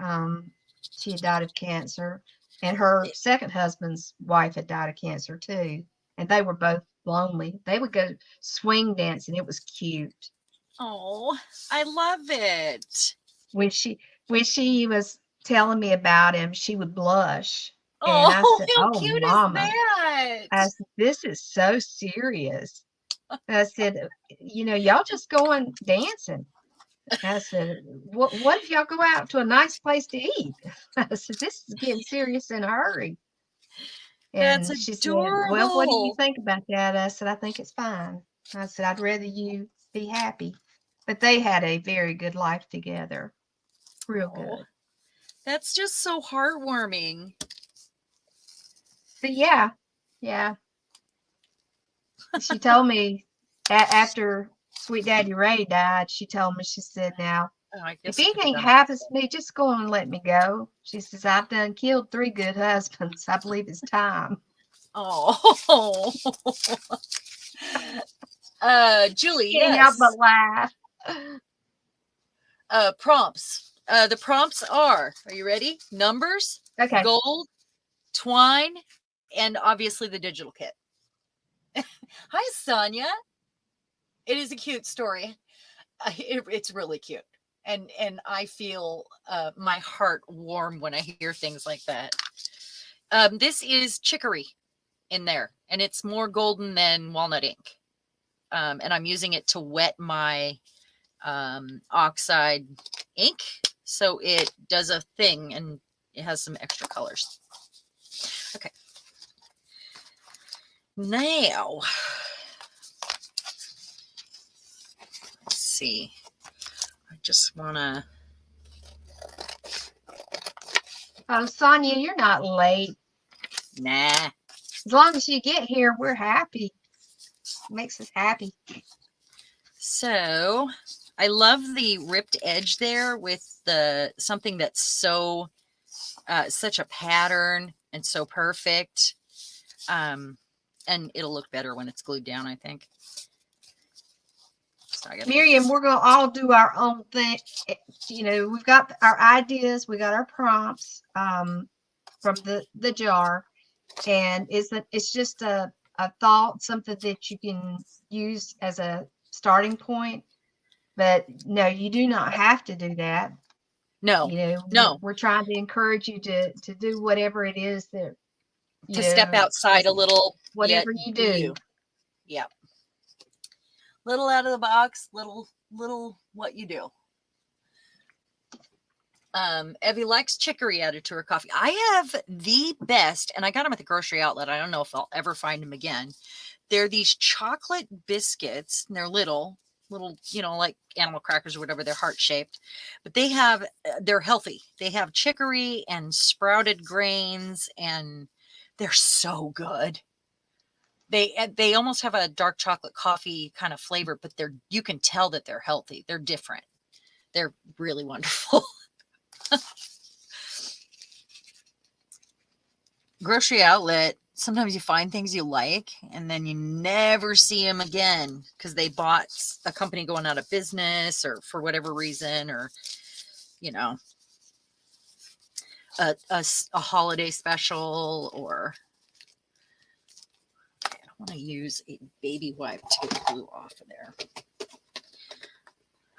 She had died of cancer. And her second husband's wife had died of cancer too. And they were both lonely. They would go swing dancing. It was cute. Oh, I love it. When she was telling me about him, she would blush. Oh, and I said, how cute Mama, is that? I said, this is so serious. I said, y'all just going dancing. I said, what if y'all go out to a nice place to eat? I said, this is getting serious in a hurry. And that's she adorable. said, well, what do you think about that? I said, I think it's fine. I said, I'd rather you be happy. But they had a very good life together. Real good. That's just so heartwarming. But yeah. She told me after Sweet Daddy Ray died, she told me, she said, now, if anything happens to me, just go on and let me go. She says, I've done killed 3 good husbands. I believe it's time. Oh. Julie, Can't help but laugh. Prompts. The prompts are you ready? Numbers, okay, gold, twine, and obviously the digital kit. Hi, Sonia. It is a cute story. It's really cute. And I feel my heart warm when I hear things like that. This is chicory in there, and it's more golden than walnut ink. And I'm using it to wet my oxide ink, so it does a thing, and it has some extra colors. Okay. Now, let's see. I just want to... Oh, Sonia, you're not late. Nah. As long as you get here, we're happy. Makes us happy. So I love the ripped edge there with the something that's so such a pattern and so perfect. And it'll look better when it's glued down, I think. So Miriam, we're going to all do our own thing. You know, we've got our ideas, we got our prompts from the jar, and it's just a thought, something that you can use as a starting point. But no, you do not have to do that. No, you know, no. We're trying to encourage you to do whatever it is that to step outside a little, whatever you do. Yeah. Little out of the box, little what you do. Evie likes chicory added to her coffee. I have the best, and I got them at the grocery outlet. I don't know if I'll ever find them again. They're these chocolate biscuits, and they're little, you know, like animal crackers or whatever. They're heart-shaped, but they're healthy. They have chicory and sprouted grains, and they're so good. They almost have a dark chocolate coffee kind of flavor, but you can tell that they're healthy. They're different. They're really wonderful. Grocery outlet, sometimes you find things you like and then you never see them again because they bought a company going out of business or for whatever reason, or you know, a holiday special. Or I don't want to use a baby wipe to get glue off of there.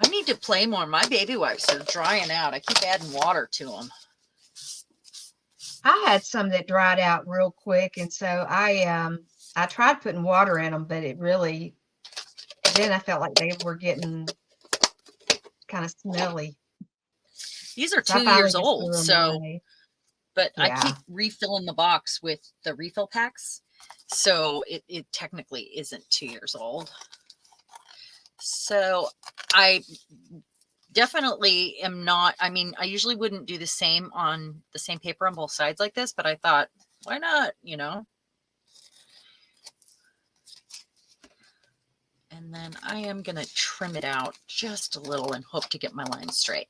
I need to play more. My baby wipes are drying out. I keep adding water to them. I had some that dried out real quick, and so I tried putting water in them, but then I felt like they were getting kind of smelly. These are 2 years old, so but yeah. I keep refilling the box with the refill packs, so it technically isn't 2 years old. So I definitely am not, I mean, I usually wouldn't do the same paper on both sides like this, but I thought, why not, you know? And then I am going to trim it out just a little and hope to get my line straight.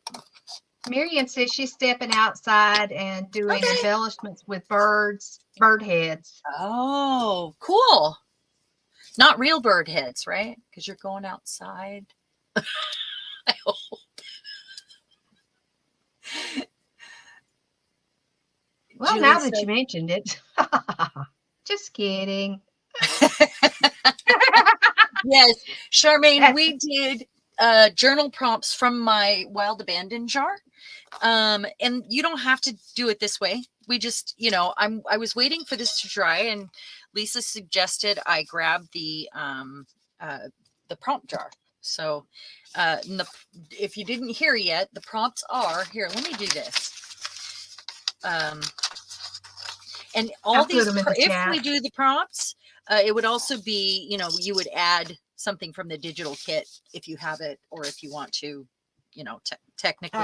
Miriam says she's stepping outside and doing embellishments with bird heads. Oh, cool. Not real bird heads, right? Because you're going outside. I hope. Well, Julie, now that you mentioned it, just kidding. Yes, Charmaine, we did journal prompts from my wild abandon jar. And you don't have to do it this way. We just, you know, I was waiting for this to dry, and Lisa suggested I grab the prompt jar. So if you didn't hear yet, the prompts are here. Let me do this. And all these, if we do the prompts, it would also be, you know, you would add something from the digital kit if you have it, or if you want to, you know, technically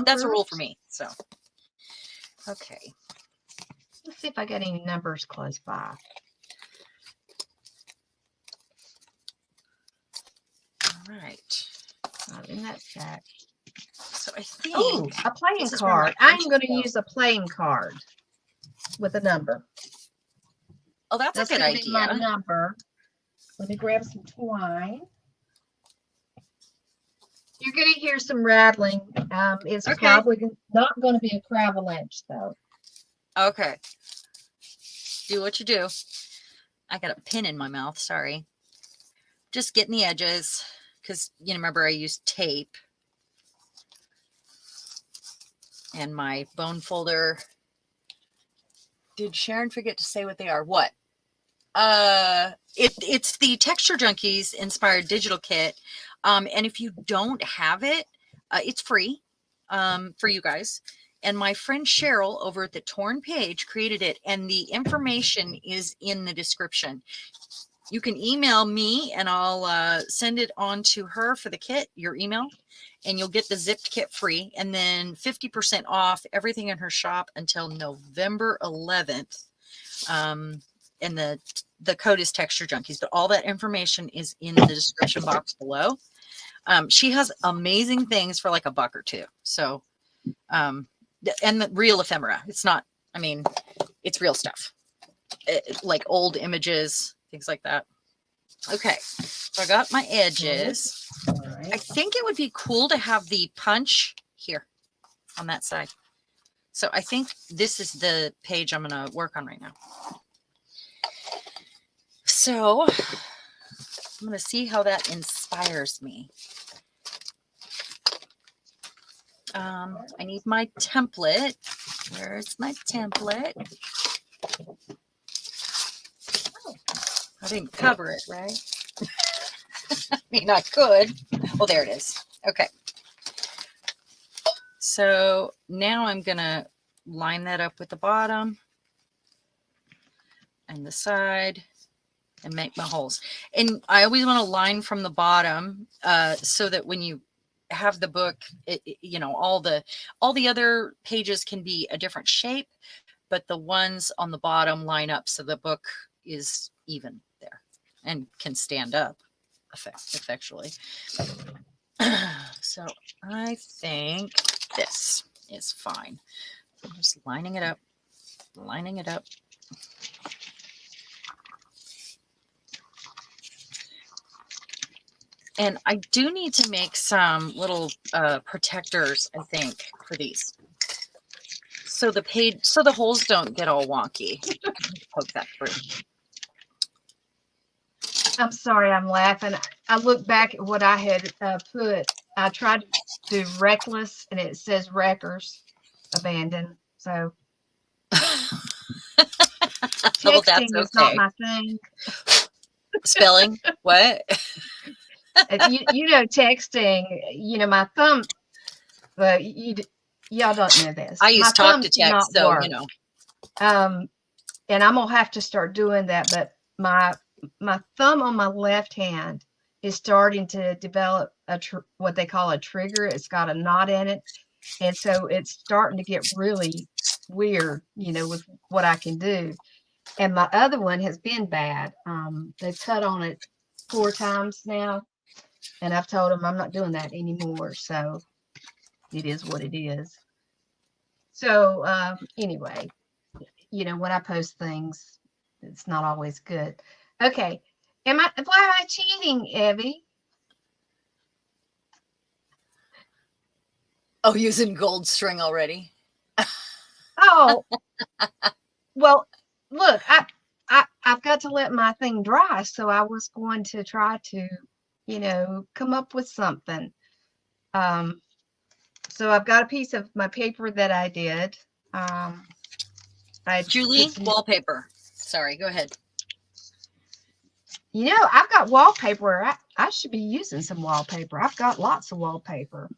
that's a rule for me. So, okay. Let's see if I got any numbers close by. All right. Not in that stack. So I think a playing card. I'm going to use a playing card with a number. Oh, that's a good idea. Be my number. Let me grab some twine. You're going to hear some rattling. It's probably not going to be a cravalanche, though. Okay. Do what you do. I got a pin in my mouth. Sorry. Just getting the edges, because you know, remember I used tape. And my bone folder. Did Sharon forget to say what they are? What? It's the Texture Junkies inspired digital kit. And if you don't have it, it's free for you guys. And my friend Cheryl over at the Torn Page created it, and the information is in the description. You can email me and I'll send it on to her for the kit, your email. and you'll get the zipped kit free, and then 50% off everything in her shop until November 11th. And the code is Texture Junkies, but all that information is in the description box below. She has amazing things for like $1 or $2. So, and the real ephemera. It's not, I mean, it's real stuff. Like old images, things like that. Okay, so I got my edges. Right. I think it would be cool to have the punch here on that side. So I think this is the page I'm going to work on right now. So I'm going to see how that inspires me. I need my template. Where's my template? I didn't cover it, right? I mean, I could. Well, there it is. Okay. So now I'm going to line that up with the bottom and the side and make my holes. And I always want to line from the bottom so that when you have the book, you know, all the other pages can be a different shape, but the ones on the bottom line up so the book is even there and can stand up effectually. So I think this is fine. I'm just lining it up, lining it up. And I do need to make some little protectors, I think, for these. So the page, so the holes don't get all wonky. Poke that through. I'm sorry, I'm laughing. I look back at what I had put. I tried to do reckless, and it says wreckers, abandoned. So texting is not my thing. Spelling? What? You know, texting. You know, my thumb. But y'all don't know this. I use talk to text, so work. You know. And I'm gonna have to start doing that. But my thumb on my left hand is starting to develop what they call a trigger. It's got a knot in it, and so it's starting to get really weird, you know, with what I can do. And my other one has been bad. They've cut on it 4 times now, and I've told them I'm not doing that anymore. So it is what it is. So anyway, you know, when I post things, it's not always good. Okay. Why am I cheating, Evie? Oh, using gold string already. Oh, well, look, I've got to let my thing dry. So I was going to try to, you know, come up with something. So I've got a piece of my paper that I did. Julie, wallpaper. Sorry, go ahead. You know, I've got wallpaper. I should be using some wallpaper. I've got lots of wallpaper.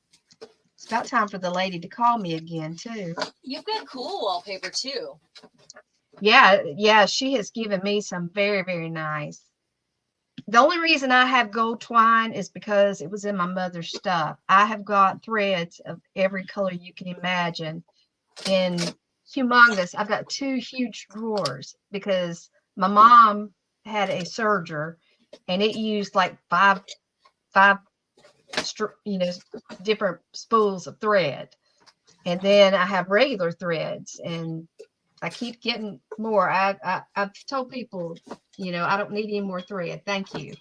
It's about time for the lady to call me again, too. You've got cool wallpaper, too. Yeah, she has given me some very, very nice. The only reason I have gold twine is because it was in my mother's stuff. I have got threads of every color you can imagine in humongous. I've got 2 huge drawers because my mom had a serger and it used like five you know, different spools of thread. And then I have regular threads and I keep getting more. I've told people, you know, I don't need any more thread. Thank you.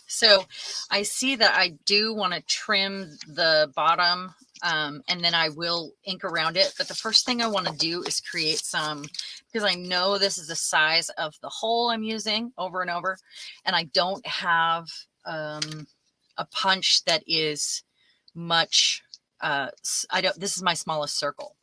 So I see that I do want to trim the bottom and then I will ink around it. But the first thing I want to do is create some, because I know this is the size of the hole I'm using over and over. And I don't have a punch that is much, this is my smallest circle.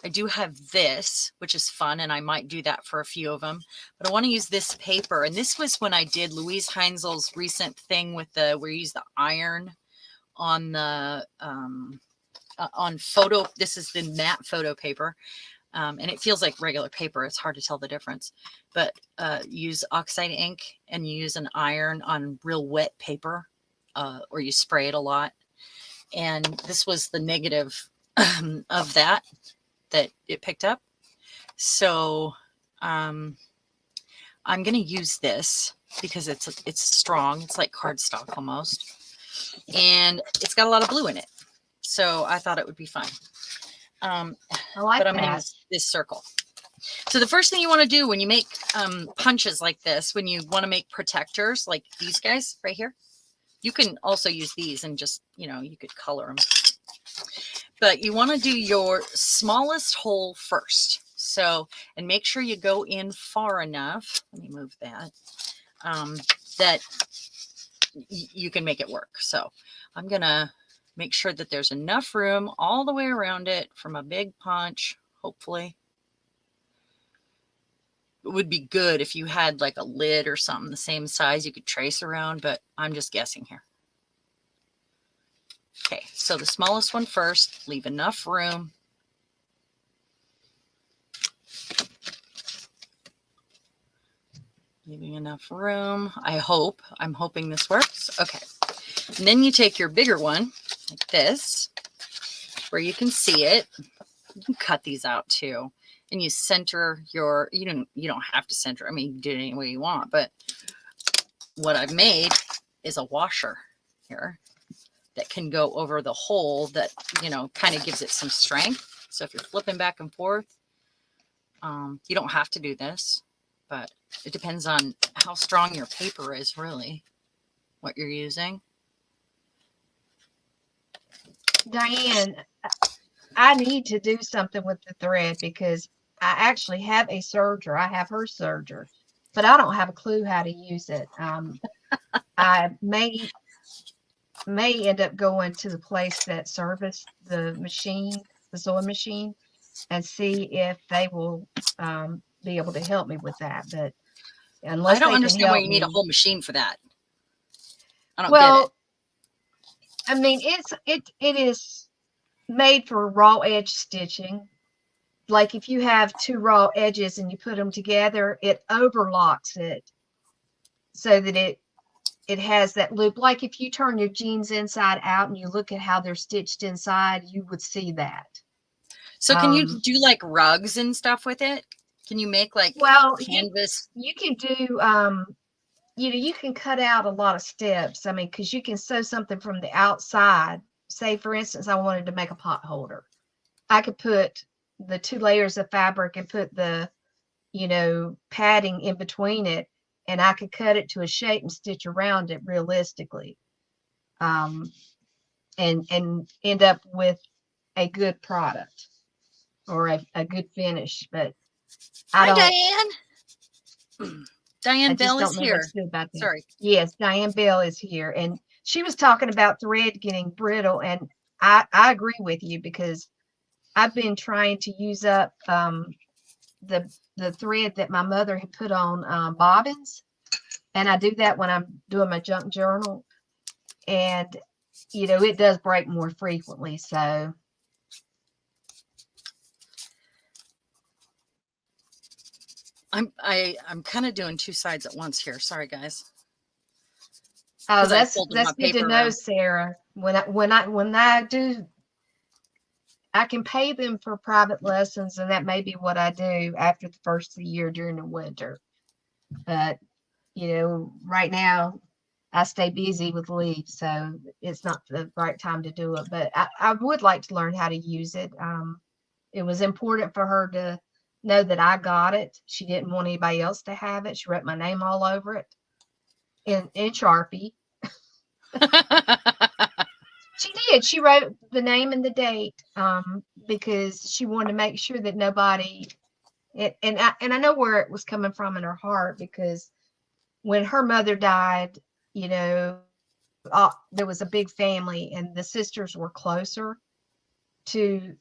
I do have this, which is fun, and I might do that for a few of them, but I want to use this paper. And this was when I did Louise Heinzel's recent thing with where you use the iron on the, on photo. This is the matte photo paper. And it feels like regular paper. It's hard to tell the difference, but use oxide ink and you use an iron on real wet paper, or you spray it a lot. And this was the negative of that it picked up. So I'm going to use this because it's strong. It's like cardstock almost. And it's got a lot of blue in it. So I thought it would be fun. I like but I'm going to that. use this circle. So the first thing you want to do when you make punches like this, when you want to make protectors like these guys right here, you can also use these and just, you could color them. But you want to do your smallest hole first. So, and make sure you go in far enough. Let me move that. That you can make it work. So I'm going to make sure that there's enough room all the way around it from a big punch, hopefully. It would be good if you had like a lid or something the same size you could trace around, but I'm just guessing here. Okay, so the smallest one first, leave enough room. Leaving enough room, I'm hoping this works. Okay, and then you take your bigger one like this, where you can see it. You can cut these out too. And you center your, you don't have to center. I mean, you can do it any way you want, but what I've made is a washer here that can go over the hole that, kind of gives it some strength. So if you're flipping back and forth, you don't have to do this, but it depends on how strong your paper is, really, what you're using. Diane, I need to do something with the thread because I actually have a serger. I have her serger, but I don't have a clue how to use it. I may end up going to the place that serviced the machine, the sewing machine, and see if they will be able to help me with that. But unless I don't they can understand why help you need a me, whole machine for that. I don't well, get it. I mean, it is made for raw edge stitching. Like if you have two raw edges and you put them together, it overlocks it so that it has that loop. Like if you turn your jeans inside out and you look at how they're stitched inside, you would see that. So can you do like rugs and stuff with it? Can you make like canvas? You can do you can cut out a lot of steps. I mean, because you can sew something from the outside. Say, for instance, I wanted to make a pot holder. I could put the 2 layers of fabric and put the, padding in between it, and I could cut it to a shape and stitch around it realistically, and end up with a good product or a good finish. But Hi, Diane. Diane I just Bell don't is know here. what to do about that. Sorry. Yes, Diane Bell is here, and she was talking about thread getting brittle, and I agree with you because I've been trying to use up the thread that my mother had put on bobbins, and I do that when I'm doing my junk journal, and it does break more frequently. So I'm kind of doing 2 sides at once here. Sorry, guys. oh, that's good to know, Sarah. When I do, I can pay them for private lessons, and that may be what I do after the first of the year during the winter. But right now I stay busy with Lee, so it's not the right time to do it. But I would like to learn how to use it. It was important for her to know that I got it. She didn't want anybody else to have it. She wrote my name all over it in Sharpie. She did. She wrote the name and the date because she wanted to make sure that nobody. And I know where it was coming from in her heart, because when her mother died, there was a big family, and the sisters were closer to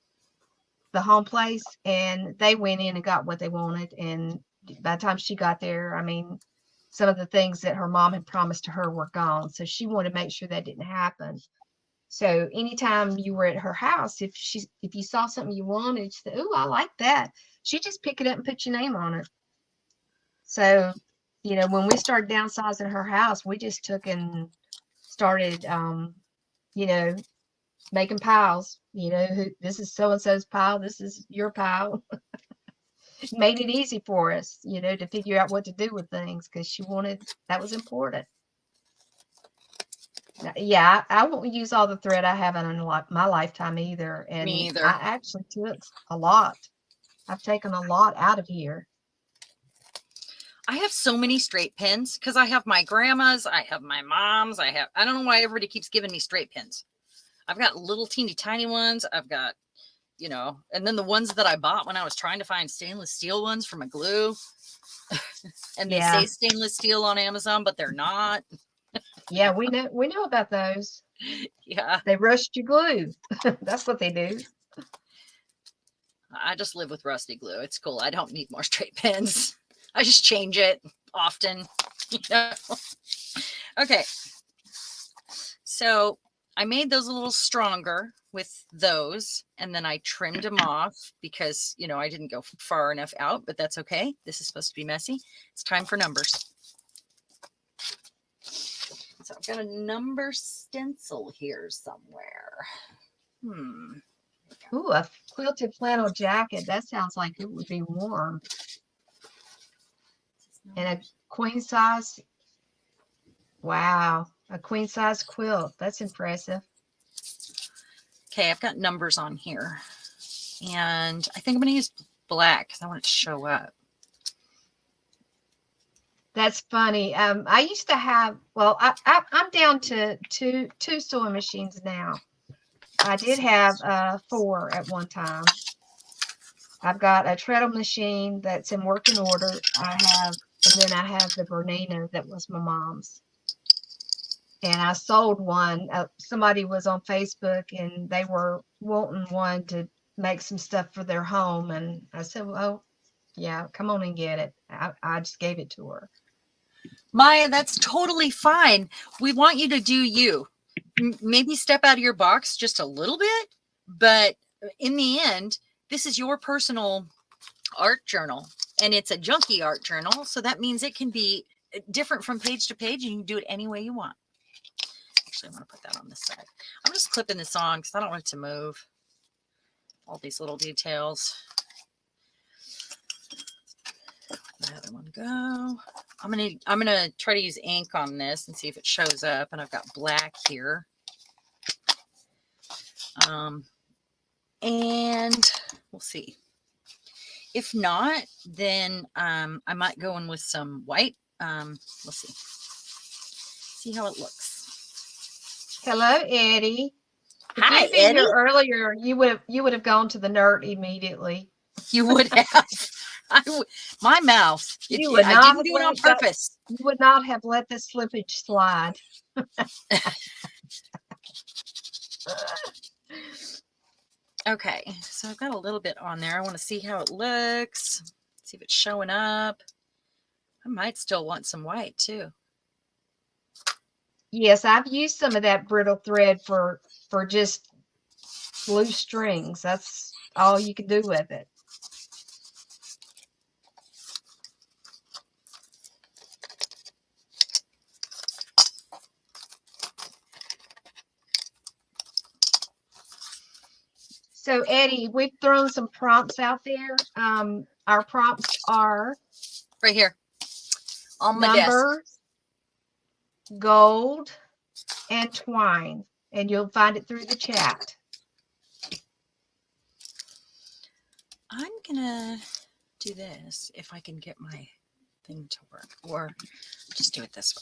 the home place, and they went in and got what they wanted. And by the time she got there, I mean, some of the things that her mom had promised to her were gone. So she wanted to make sure that didn't happen. So anytime you were at her house, if you saw something you wanted, she said, "Oh, I like that." She just pick it up and put your name on it. So, when we started downsizing her house, we just took and started, making piles. This is so and so's pile. This is your pile. Made it easy for us, to figure out what to do with things because she wanted that was important. Yeah, I won't use all the thread I have in my lifetime either. Me And either. I actually took a lot. I've taken a lot out of here. I have so many straight pins because I have my grandma's, I have my mom's, I don't know why everybody keeps giving me straight pins. I've got little teeny tiny ones. I've got, and then the ones that I bought when I was trying to find stainless steel ones for my glue. And they say stainless steel on Amazon, but they're not. Yeah, we know about those. Yeah. They rust your glue. That's what they do. I just live with rusty glue. It's cool. I don't need more straight pins. I just change it often. Okay. So I made those a little stronger with those, and then I trimmed them off because, I didn't go far enough out, but that's okay. This is supposed to be messy. It's time for numbers. So I've got a number stencil here somewhere. Ooh, a quilted flannel jacket. That sounds like it would be warm. And a queen size. Wow. A queen size quilt. That's impressive. Okay, I've got numbers on here. And I think I'm going to use black because I want it to show up. That's funny. I used to have, well, I'm down to two sewing machines now. I did have 4 at one time. I've got a treadle machine that's in working order. And then I have the Bernina that was my mom's. And I sold one. Somebody was on Facebook and they were wanting one to make some stuff for their home. And I said, well, yeah, come on and get it. I just gave it to her. Maya, that's totally fine. We want you to do you. Maybe step out of your box just a little bit. But in the end, this is your personal art journal. And it's a junky art journal. So that means it can be different from page to page. And you can do it any way you want. Actually, I want to put that on this side. I'm just clipping this on because I don't want it to move. All these little details. Let the other one go. I'm gonna try to use ink on this and see if it shows up. And I've got black here. And we'll see. If not, then I might go in with some white. We'll see. See how it looks. Hello, Eddie. Hi, if you'd been here earlier, you would have gone to the nerd immediately. You would have. My mouth. I didn't do it on purpose. You would not have let the slippage slide. Okay, so I've got a little bit on there. I want to see how it looks. See if it's showing up. I might still want some white too. Yes, I've used some of that brittle thread for just blue strings. That's all you can do with it. So Eddie, we've thrown some prompts out there. Our prompts are right here on my number, desk. Gold, and twine, and you'll find it through the chat. I'm gonna do this if I can get my thing to work, or just do it this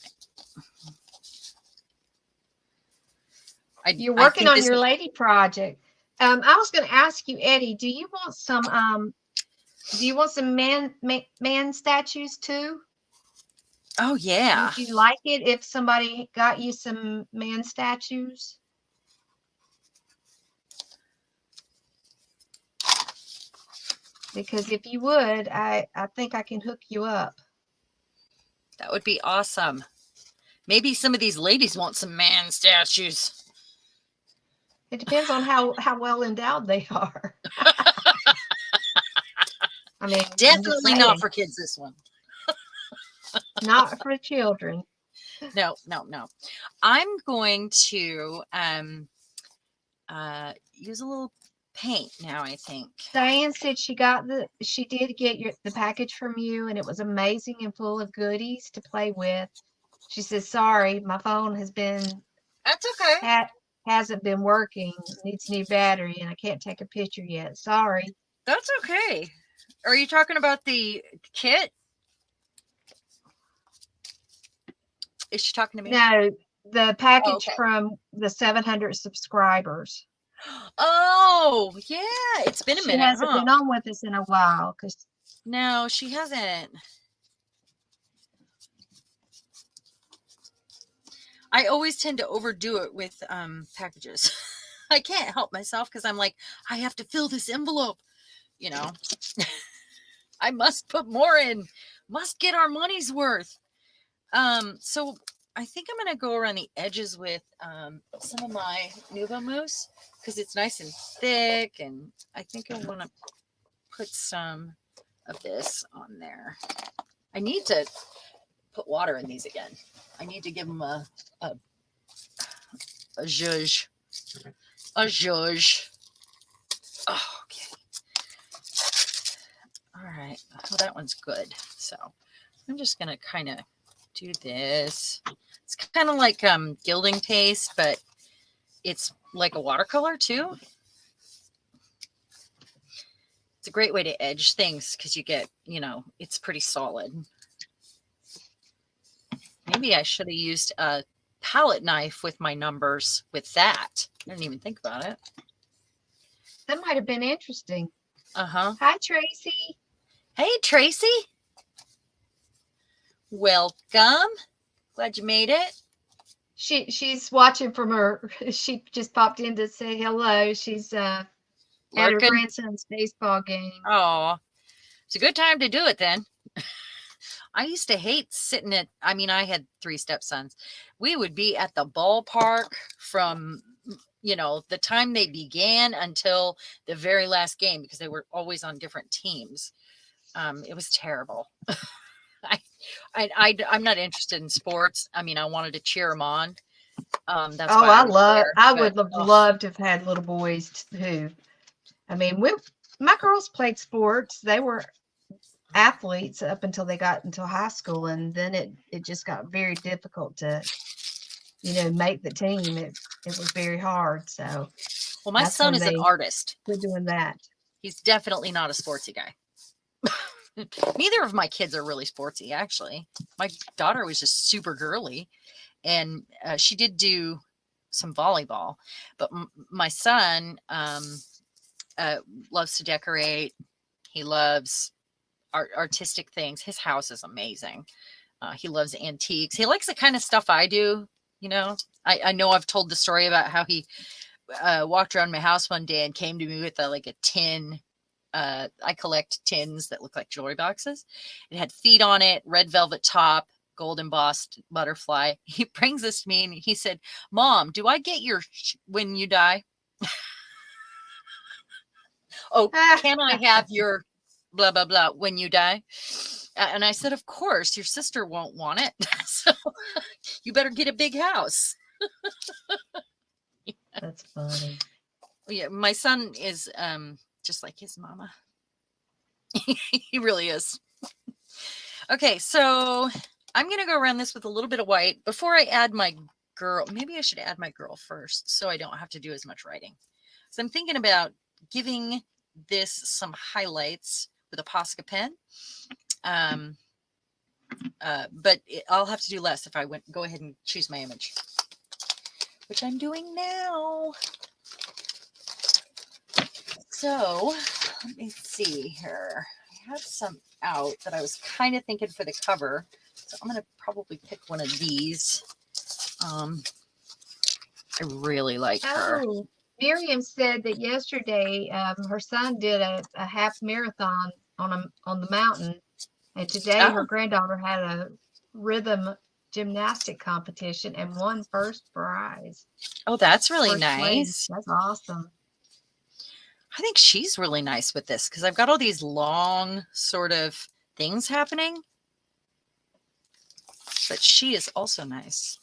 way. You're working on your lady project. I was going to ask you, Eddie, do you want some man statues too? Oh yeah. Would you like it if somebody got you some man statues? Because if you would, I think I can hook you up. That would be awesome. Maybe some of these ladies want some man statues. It depends on how well endowed they are. I mean, I'm just Definitely not saying, for kids, this one. not for children. No, no, no. I'm going to use a little paint now, I think. Diane said she did get the package from you, and it was amazing and full of goodies to play with. She says, sorry, my phone That's okay. hasn't been working, needs new battery, and I can't take a picture yet. Sorry. That's okay. Are you talking about the kit? Is she talking to me? No, the package okay. from the 700 subscribers. Oh, yeah. It's been a She minute, hasn't huh? been on with us in a while because No, she hasn't. I always tend to overdo it with packages. I can't help myself because I'm like, I have to fill this envelope. You know, I must put more in, must get our money's worth. So I think I'm going to go around the edges with some of my Nuva mousse because it's nice and thick. And I think I want to put some of this on there. I need to put water in these again. I need to give them a zhuzh. A zhuzh. Oh, okay. All right. Well, that one's good. So I'm just going to kind of do this. It's kind of like gilding paste, but it's like a watercolor too. It's a great way to edge things because you get, it's pretty solid. Maybe I should have used a palette knife with my numbers with that. I didn't even think about it. that might have been interesting. Uh-huh. Hi, Tracy. Hey, Tracy. Welcome. Glad you made it. She's watching from her. She just popped in to say hello. She's at her grandson's baseball game. Oh, it's a good time to do it then. I used to hate sitting I had 3 stepsons. We would be at the ballpark from, the time they began until the very last game because they were always on different teams. It was terrible. I'm not interested in sports. I wanted to cheer them on. That's why I would have loved to have had little boys who, my girls played sports. They were athletes up until they got into high school, and then it just got very difficult to, make the team. It was very hard. So, well, my son is an artist. We're doing that. He's definitely not a sportsy guy. Neither of my kids are really sportsy, actually. My daughter was just super girly, and she did do some volleyball. But my son loves to decorate. He loves artistic things. His house is amazing. He loves antiques. He likes the kind of stuff I do. I know I've told the story about how he walked around my house one day and came to me with a tin. I collect tins that look like jewelry boxes. It had feet on it, red velvet top, gold embossed butterfly. He brings this to me and he said, Mom, do I get your when you die? Oh, can I have your blah, blah, blah when you die? And I said, of course, your sister won't want it. So you better get a big house. That's funny. Yeah, my son is just like his mama. He really is. Okay, so I'm going to go around this with a little bit of white before I add my girl. Maybe I should add my girl first so I don't have to do as much writing. So I'm thinking about giving this some highlights with a Posca pen. But I'll have to do less if I go ahead and choose my image, which I'm doing now. So let me see here. I have some out that I was kind of thinking for the cover. So I'm going to probably pick one of these. I really like her. Miriam said that yesterday her son did a half marathon on the mountain, and today her granddaughter had a rhythm gymnastic competition and won first prize. Oh, that's really First place. nice. That's awesome. I think she's really nice with this because I've got all these long sort of things happening. But she is also nice.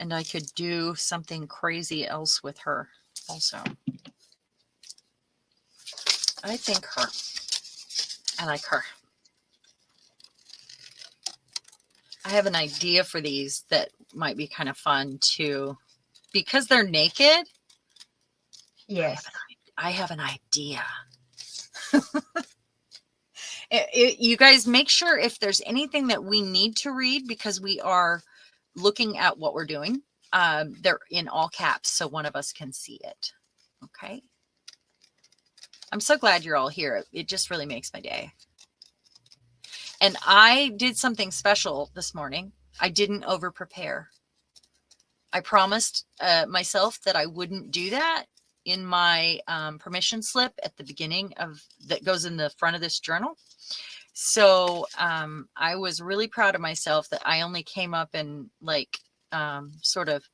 And I could do something crazy else with her also. I think her. I like her. I have an idea for these that might be kind of fun too. Because they're naked. Yes. I have an idea. You guys make sure if there's anything that we need to read, because we are looking at what we're doing. They're in all caps, so one of us can see it. Okay. I'm so glad you're all here. It just really makes my day. And I did something special this morning. I didn't over prepare. I promised myself that I wouldn't do that in my permission slip at the beginning of that goes in the front of this journal. So I was really proud of myself that I only came up and like sort of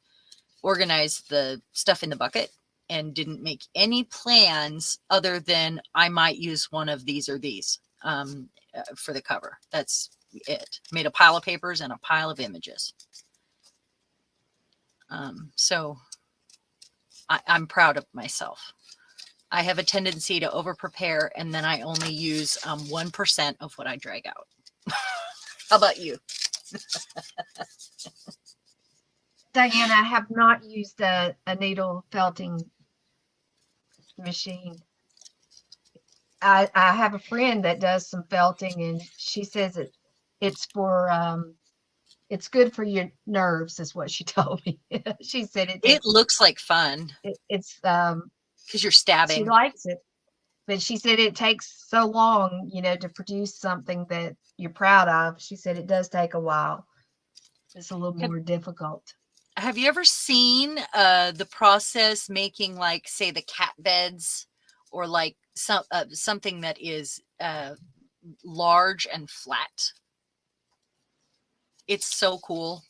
organized the stuff in the bucket and didn't make any plans other than I might use one of these or these for the cover. That's it. Made a pile of papers and a pile of images. So I'm proud of myself. I have a tendency to over prepare and then I only use 1% of what I drag out. How about you? Diane, I have not used a needle felting machine. I have a friend that does some felting and she says it's for it's good for your nerves is what she told me. She said it looks like fun. It's because you're stabbing. She likes it, but she said it takes so long, you know, to produce something that you're proud of. She said it does take a while. It's a little more difficult. Have you ever seen the process making, like, say, the cat beds, or like something that is large and flat? It's so cool.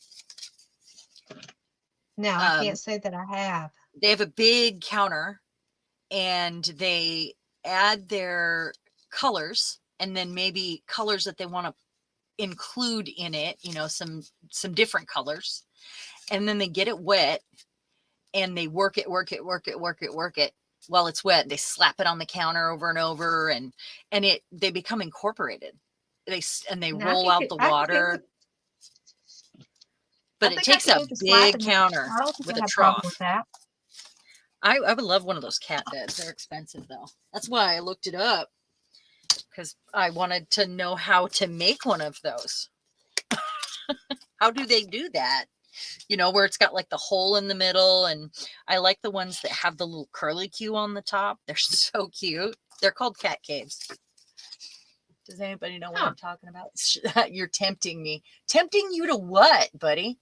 No, I can't say that I have. They have a big counter and they add their colors and then maybe colors that they want to include in it, you know, some different colors. And then they get it wet and they work it while it's wet. They slap it on the counter over and over and they become incorporated. They roll out the water. But it takes a big counter with a trough. I would love one of those cat beds. They're expensive though. That's why I looked it up, because I wanted to know how to make one of those. How do they do that? You know, where it's got like the hole in the middle, and I like the ones that have the little curly Q on the top. They're so cute. They're called cat caves. Does anybody know what I'm talking about? You're tempting me. Tempting you to what, buddy?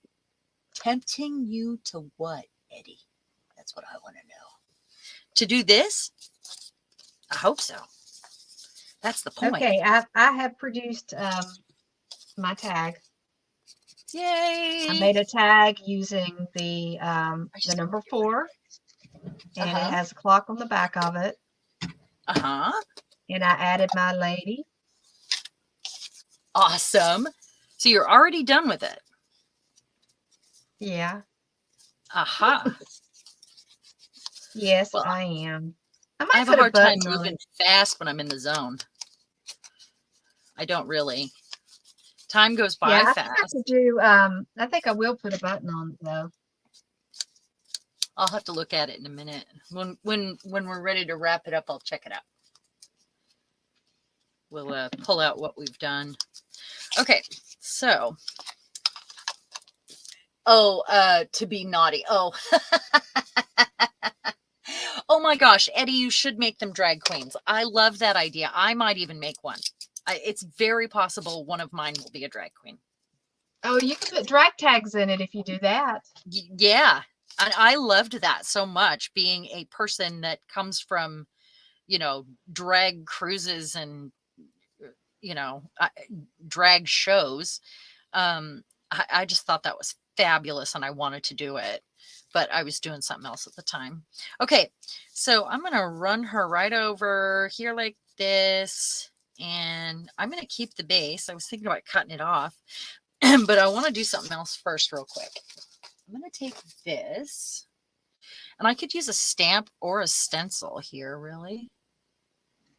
Tempting you to what, Eddie? That's what I want to know. To do this? I hope so. That's the point. Okay, I have produced my tag. Yay! I made a tag using the number 4, and it has a clock on the back of it. And I added my lady. Awesome. So you're already done with it. Yeah. Well, Yes, I am. I have a hard time moving fast when I'm in the zone. I don't really. Time goes by fast. I think I will put a button on it though. I'll have to look at it in a minute. When we're ready to wrap it up, I'll check it out. We'll pull out what we've done. Okay, so. To be naughty. Oh. Oh my gosh, Eddie, you should make them drag queens. I love that idea. I might even make one. It's very possible one of mine will be a drag queen. Oh, you can put drag tags in it if you do that. Yeah. I loved that so much, being a person that comes from, you know, drag cruises and, you know, drag shows. I just thought that was fabulous and I wanted to do it, but I was doing something else at the time. Okay, so I'm going to run her right over here like this, and I'm going to keep the base. I was thinking about cutting it off, but I want to do something else first real quick. I'm going to take this, and I could use a stamp or a stencil here, really.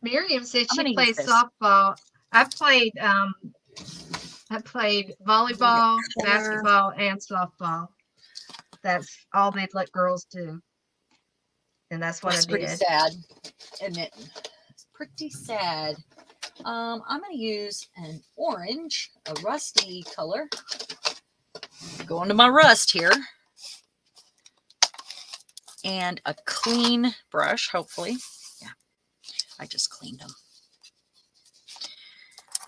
Miriam said I'm she going to use plays this. softball. I played volleyball, basketball, and softball. That's all they'd let girls do. And that's what That's I pretty did. sad, isn't it? It's pretty sad. I'm going to use an orange, a rusty color. Going to my rust here. And a clean brush, hopefully. Yeah, I just cleaned them.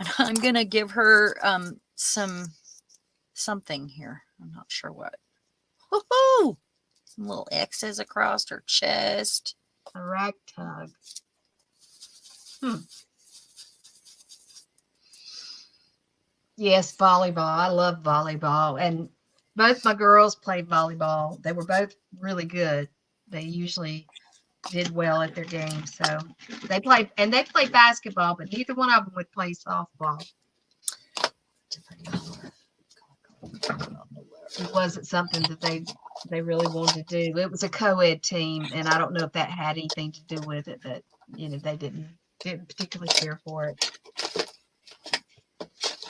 And I'm going to give her something here. I'm not sure what. Woohoo! Some little X's across her chest. A rag tug. Yes, volleyball. I love volleyball. And both my girls played volleyball. They were both really good. They usually did well at their games. So they played basketball, but neither one of them would play softball. Different color. It wasn't something that they really wanted to do. It was a co-ed team, and I don't know if that had anything to do with it, but they didn't particularly care for it.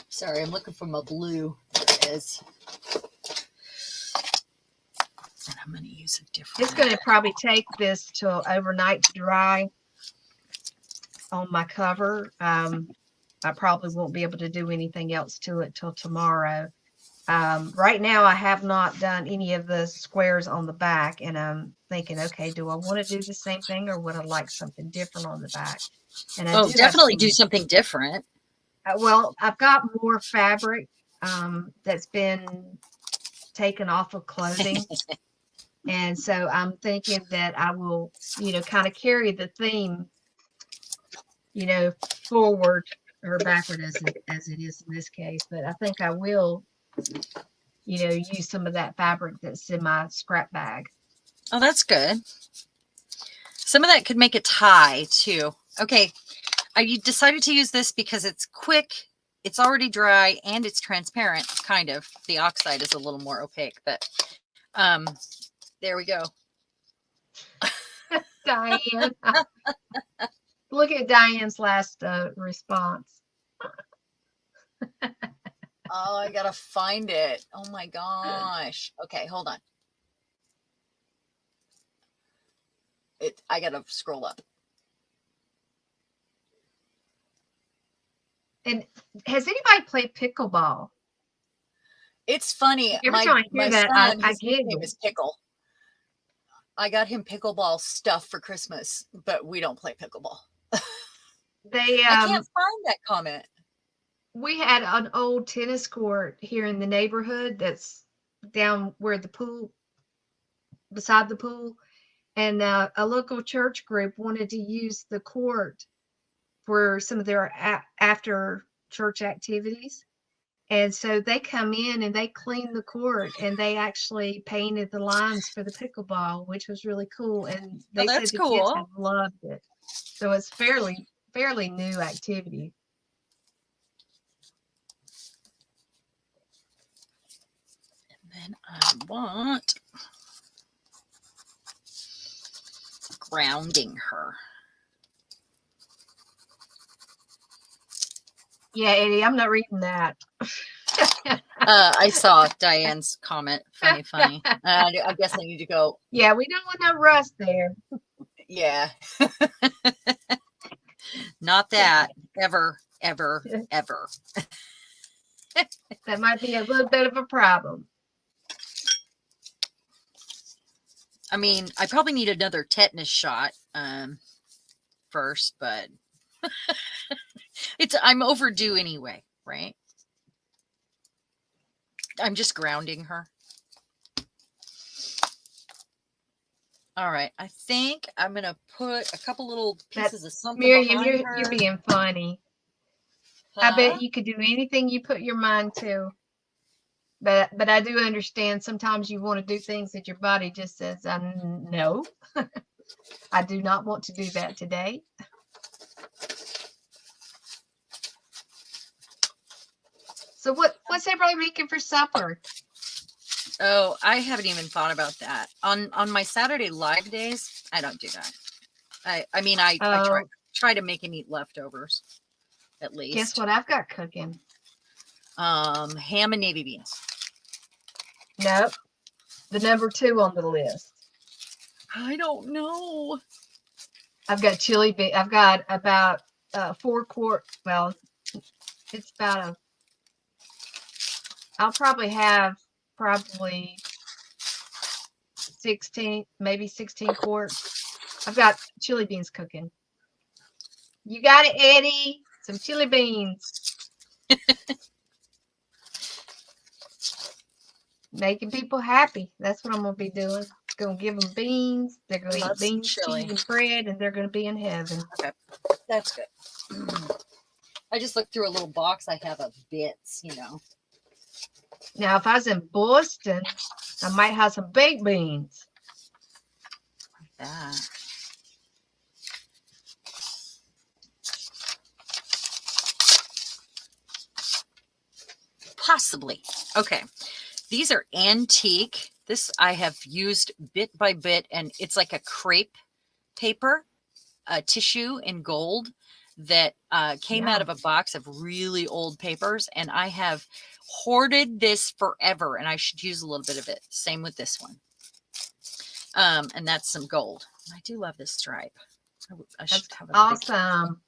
Sorry, I'm looking for my blue. There it is. And I'm going to use a different. It's going to probably take this till overnight to dry on my cover. I probably won't be able to do anything else to it till tomorrow. Right now, I have not done any of the squares on the back, and I'm thinking, okay, do I want to do the same thing, or would I like something different on the back? And I definitely do something different. Well, I've got more fabric that's been taken off of clothing. And so I'm thinking that I will, kind of carry the theme, forward or backward as it is in this case. But I think I will, use some of that fabric that's in my scrap bag. Oh, that's good. Some of that could make a tie too. Okay. I decided to use this because it's quick, it's already dry, and it's transparent, kind of. The oxide is a little more opaque, but there we go. Diane. Look at Diane's last response. Oh, I gotta find it. Oh my gosh. Okay, hold on. I gotta scroll up. And has anybody played pickleball? It's funny. Every time I hear that, his name is Pickle. I got him pickleball stuff for Christmas, but we don't play pickleball. I can't find that comment. We had an old tennis court here in the neighborhood that's down where the pool, beside the pool, and a local church group wanted to use the court for some of their after church activities. And so they come in and they clean the court, and they actually painted the lines for the pickleball, which was really cool. And they said the kids have loved it. So it's fairly new activity. And then I want grounding her. Yeah, Eddie, I'm not reading that. I saw Diane's comment. Funny. I guess I need to go. Yeah, we don't want no rust there. Yeah. Not that. Ever. That might be a little bit of a problem. I mean, I probably need another tetanus shot first, but I'm overdue anyway, right? I'm just grounding her. All right, I think I'm gonna put a couple little pieces of something Miriam, behind her. you're being funny. Huh? I bet you could do anything you put your mind to. But I do understand sometimes you want to do things that your body just says, no, I do not want to do that today. So what's everybody making for supper? Oh, I haven't even thought about that. On my Saturday live days, I don't do that. I mean I try to make and eat leftovers at least. Guess what I've got cooking? Ham and navy beans. Nope. The number 2 on the list. I don't know. I've got chili bean. I've got about 4 quart. Well, it's about I'll probably have 16, maybe 16 quarts. I've got chili beans cooking. You got it, Eddie. Some chili beans. Making people happy. That's what I'm going to be doing. Going to give them beans. They're going to eat beans, cheese, and bread, and they're going to be in heaven. Okay. That's good. I just looked through a little box I have of bits, you know. Now, if I was in Boston, I might have some baked beans. Like that. Possibly. Okay. These are antique. This I have used bit by bit, and it's like a crepe paper, tissue in gold that came out of a box of really old papers, and I have hoarded this forever, and I should use a little bit of it. Same with this one. And that's some gold. I do love this stripe. I should have a awesome.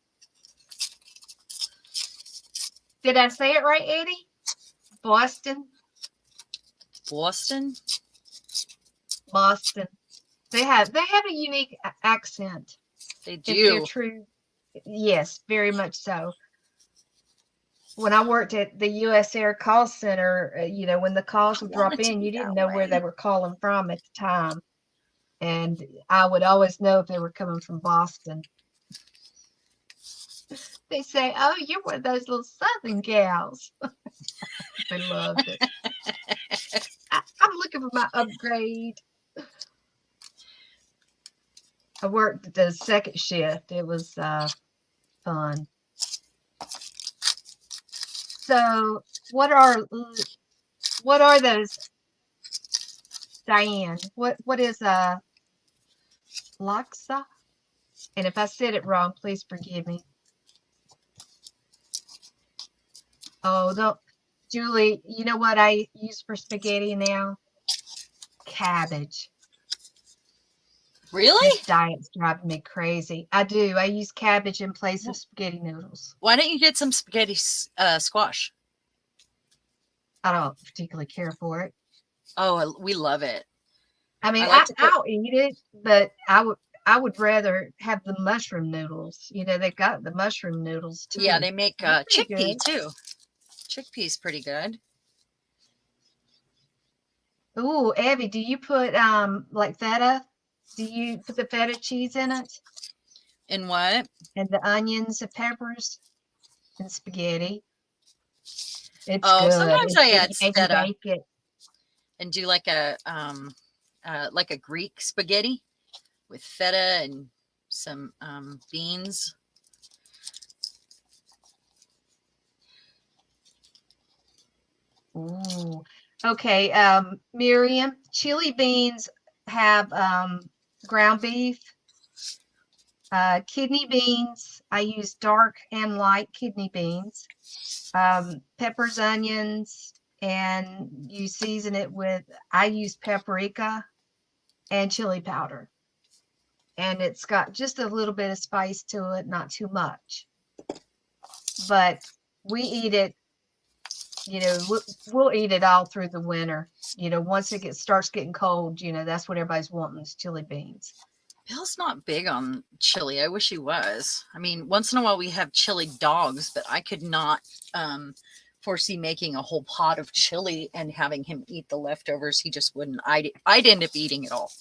Did I say it right, Eddie? Boston. Boston. Boston. They have a unique accent. They do. If they're true. Yes, very much so. When I worked at the U.S. Air Call Center, when the calls would drop in, you didn't know where they were calling from at the time. And I would always know if they were coming from Boston. They say, "Oh, you're one of those little Southern gals." They loved it. I'm looking for my upgrade. I worked the second shift. It was fun. So, what are those, Diane? What is laksa? And if I said it wrong, please forgive me. Oh, no, Julie, you know what I use for spaghetti now? Cabbage. Really? This diet's driving me crazy. I do. I use cabbage in place of spaghetti noodles. Why don't you get some spaghetti squash? I don't particularly care for it. Oh, we love it. I mean, I'll eat it, but I would rather have the mushroom noodles. They've got the mushroom noodles too. Yeah, they make chickpea too. Chickpea's pretty good. Ooh, Abby, do you put like feta? Do you put the feta cheese in it? In what? And the onions and peppers and spaghetti. It's good. Sometimes I add feta and do like a Greek spaghetti with feta and some beans. Ooh. Okay, Miriam, chili beans have ground beef, kidney beans. I use dark and light kidney beans, peppers, onions, and you season it with, I use paprika and chili powder. And it's got just a little bit of spice to it, not too much. But we eat it, we'll eat it all through the winter. Once it starts getting cold, that's what everybody's wanting is chili beans. Bill's not big on chili. I wish he was. I mean, once in a while we have chili dogs, but I could not foresee making a whole pot of chili and having him eat the leftovers. He just wouldn't. I'd end up eating it all.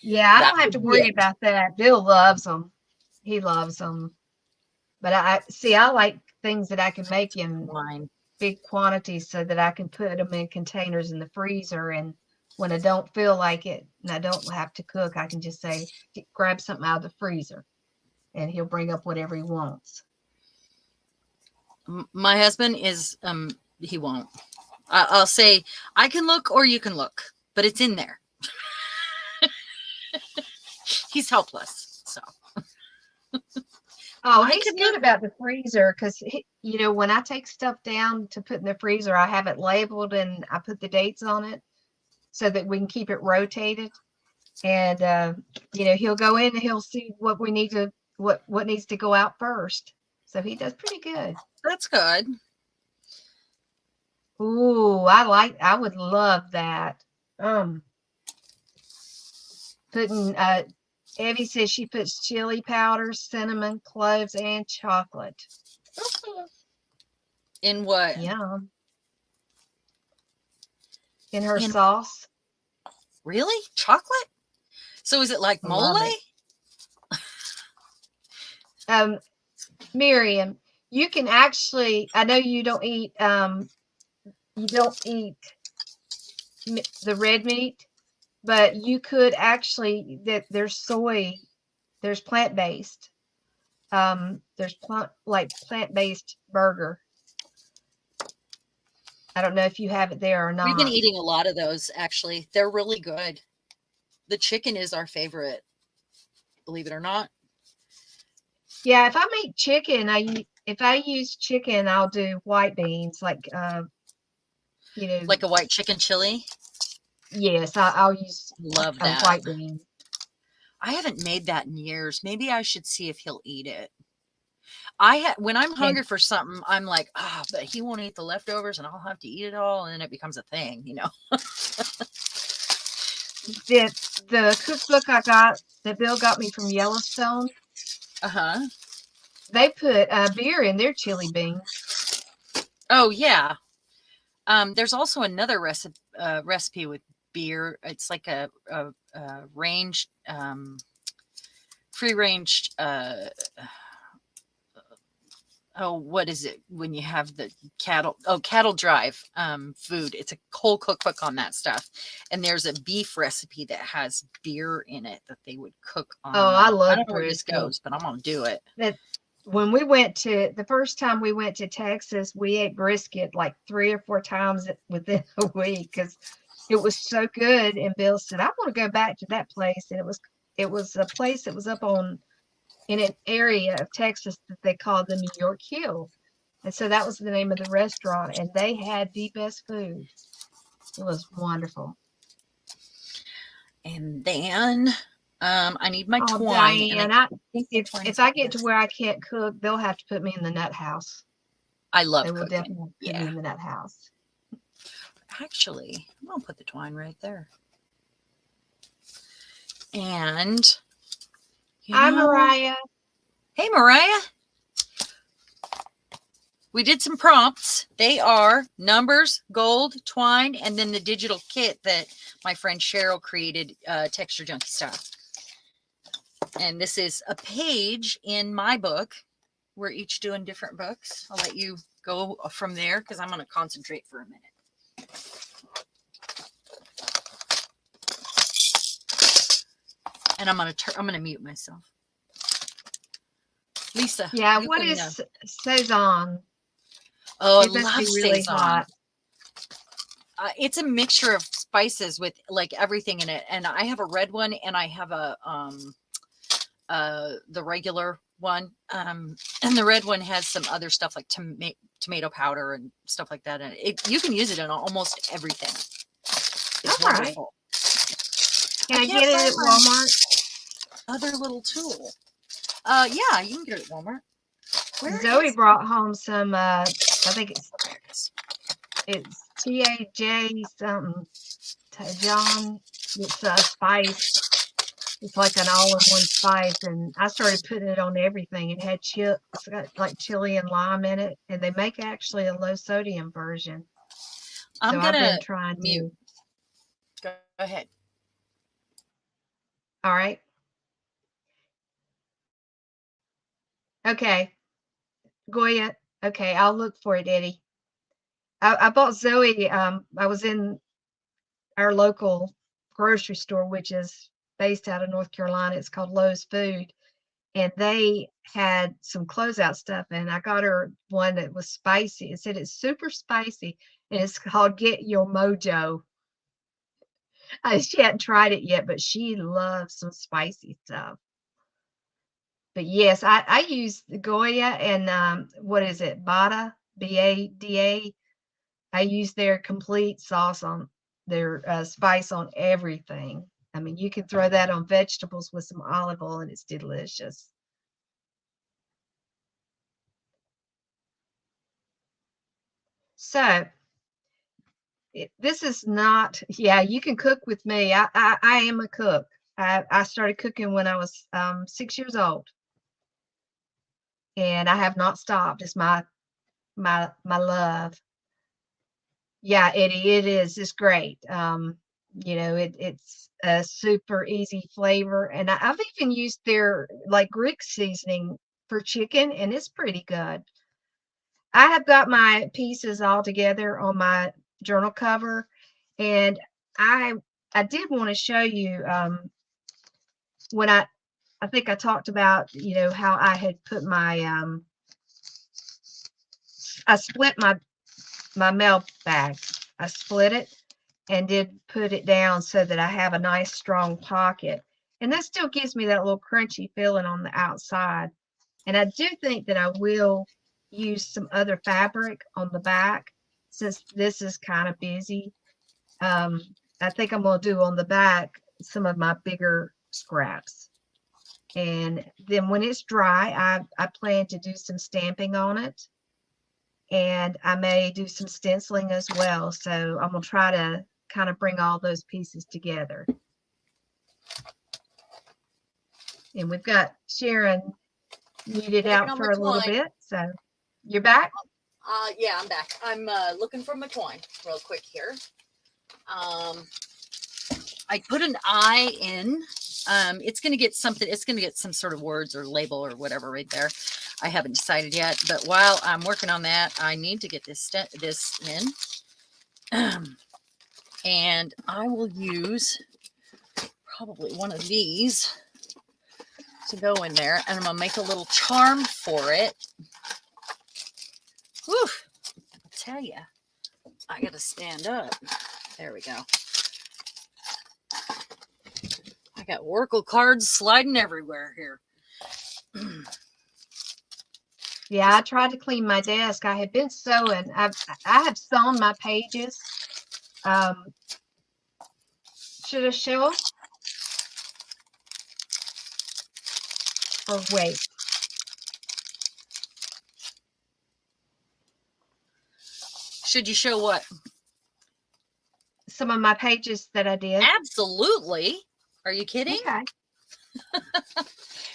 Yeah, I don't have to worry about that. Bill loves them. He loves them. But I like things that I can make in wine. big quantities so that I can put them in containers in the freezer. And when I don't feel like it and I don't have to cook, I can just say, grab something out of the freezer, and he'll bring up whatever he wants. My husband is, he won't. I'll say, I can look or you can look, but it's in there. He's helpless. So. Oh, he's good about the freezer because, you know, when I take stuff down to put in the freezer, I have it labeled and I put the dates on it so that we can keep it rotated. And, you know, he'll go in and he'll see what we need to, what needs to go out first. So he does pretty good. That's good. Ooh, I would love that. Putting, Evie says she puts chili powder, cinnamon, cloves, and chocolate. In what? Yum. In her sauce. Really? Chocolate? So is it like mole? Miriam, you can actually, I know you don't eat the red meat, but you could actually, there's plant-based. There's plant-based burger. I don't know if you have it there or not. We've been eating a lot of those, actually. They're really good. The chicken is our favorite, believe it or not. Yeah, if I make chicken, if I use chicken, I'll do white beans, like you know, like a white chicken chili. Yes, I'll use Love that. white bean. I haven't made that in years. Maybe I should see if he'll eat it. When I'm hungry for something, I'm like, but he won't eat the leftovers, and I'll have to eat it all, and then it becomes a thing, you know. The cookbook I got that Bill got me from Yellowstone. They put beer in their chili beans. Oh yeah. There's also another recipe with beer. It's like a ranged, free-ranged. What is it when you have the cattle drive food? It's a whole cookbook on that stuff, and there's a beef recipe that has beer in it that they would cook on. I love. I don't know where this goes, but I'm gonna do it. When we went the first time we went to Texas, we ate brisket like 3 or 4 times within a week because it was so good. And Bill said, "I want to go back to that place." And it was a place that was up in an area of Texas that they called the New York Hill. And so that was the name of the restaurant. And they had the best food. It was wonderful. And then I need my twine. Diane, if I get to where I can't cook, they'll have to put me in the nut house. I love They will cooking. definitely put me in the nut house. Actually, I'm going to put the twine right there. And hi, Mariah. Hey, Mariah. We did some prompts. They are numbers, gold, twine, and then the digital kit that my friend Cheryl created, Texture Junkie style. And this is a page in my book. We're each doing different books. I'll let you go from there because I'm going to concentrate for a minute. And I'm gonna mute myself. Lisa. Yeah, what is Saison? Oh, I love really hot. It's a mixture of spices with like everything in it, and I have a red one, and I have a the regular one, and the red one has some other stuff like tomato powder and stuff like that. And you can use it in almost everything. It's wonderful. Can I get it at Walmart? Other little tool. Yeah, you can get it at Walmart. Zoe brought home some. I think it's TAJ something. John. It's a spice. It's like an all-in-one spice, and I started putting it on everything. It had it's got like chili and lime in it, and they make actually a low-sodium version. I've been trying to. Go ahead. All right. Okay. Goya. Okay, I'll look for it, Eddie. I bought Zoe. I was in our local grocery store, which is based out of North Carolina. It's called Lowe's Food, and they had some closeout stuff, and I got her one that was spicy. It said it's super spicy, and it's called Get Your Mojo. She hadn't tried it yet, but she loves some spicy stuff. But yes, I use the Goya and what is it, Bada, Bada. I use their complete sauce on their spice on everything. I mean, you can throw that on vegetables with some olive oil, and it's delicious. So this is not, yeah, you can cook with me. I am a cook. I started cooking when I was 6 years old, and I have not stopped. It's my love. Yeah, it is. It's great. It's a super easy flavor, and I've even used their like Greek seasoning for chicken, and it's pretty good. I have got my pieces all together on my journal cover, and I I did want to show you when I think I talked about how I had put my I split my mail bag. I split it and did put it down so that I have a nice strong pocket. And that still gives me that little crunchy feeling on the outside. And I do think that I will use some other fabric on the back since this is kind of busy. Um, I think I'm going to do on the back some of my bigger scraps. And then when it's dry, I plan to do some stamping on it. And I may do some stenciling as well. So I'm going to try to kind of bring all those pieces together. And we've got Sharon muted out for a little bit. So you're back? Yeah, I'm back. I'm looking for my twine real quick here. I put an I in. It's going to get something. It's going to get some sort of words or label or whatever right there. I haven't decided yet, but while I'm working on that, I need to get this in. And I will use probably one of these to go in there, and I'm going to make a little charm for it. Whew, I'll tell you, I got to stand up. There we go. I got Oracle cards sliding everywhere here. Yeah, I tried to clean my desk. I had been sewing. I have sewn my pages. Should I show them? Or wait? Should you show what? Some of my pages that I did. Absolutely. Are you kidding? Okay.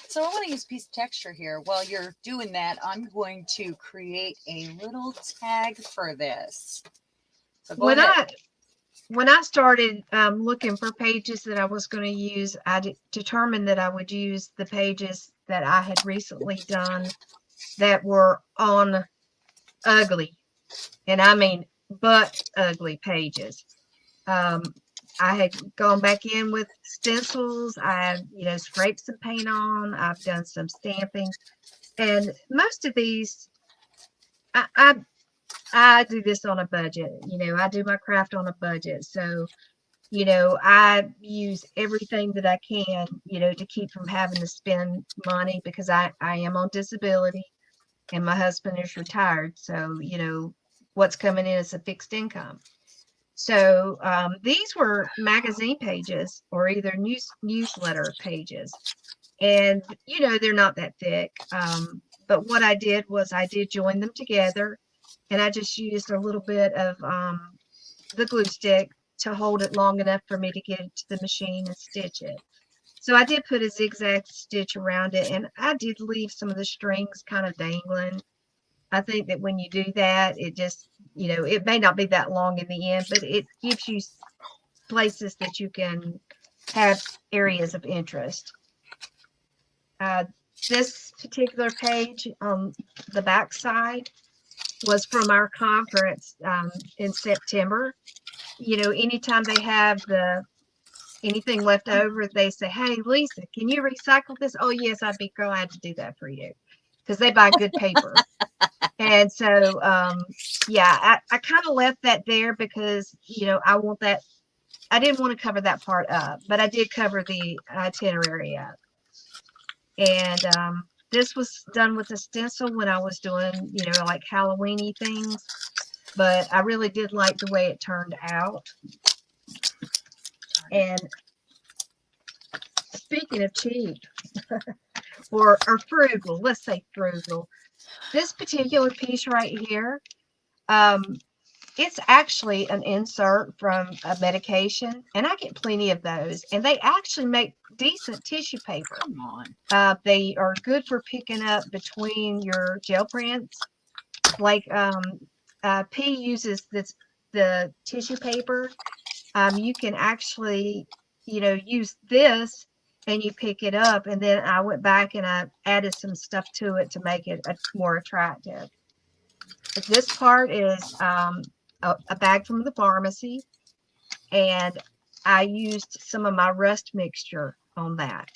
So I want to use a piece of texture here. While you're doing that, I'm going to create a little tag for this. So go ahead. When I started looking for pages that I was going to use, I determined that I would use the pages that I had recently done that were on ugly, and I mean butt ugly pages. I had gone back in with stencils. I've, scraped some paint on. I've done some stamping, and most of these, I do this on a budget. I do my craft on a budget. So, I use everything that I can, to keep from having to spend money because I am on disability and my husband is retired. So, what's coming in is a fixed income. So these were magazine pages or either newsletter pages. And, they're not that thick. But what I did was I did join them together, and I just used a little bit of the glue stick to hold it long enough for me to get it to the machine and stitch it. So I did put a zigzag stitch around it, and I did leave some of the strings kind of dangling. I think that when you do that, it just, it may not be that long in the end, but it gives you places that you can have areas of interest. This particular page on the back side, was from our conference in September. You know, anytime they have anything left over, they say, "Hey, Lisa, can you recycle this?" "Oh, yes, I'd be glad to do that for you," because they buy good paper. And so, yeah, I kind of left that there because, you know, I didn't want to cover that part up, but I did cover the itinerary up. And this was done with a stencil when I was doing, you know, like Halloweeny things, but I really did like the way it turned out. And speaking of cheap or frugal, let's say frugal, this particular piece right here, it's actually an insert from a medication, and I get plenty of those, and they actually make decent tissue paper. Come on. They are good for picking up between your gel prints. Like P uses the tissue paper. You can actually, you know, use this and you pick it up, and then I went back and I added some stuff to it to make it more attractive. This part is a bag from the pharmacy, and I used some of my rust mixture on that.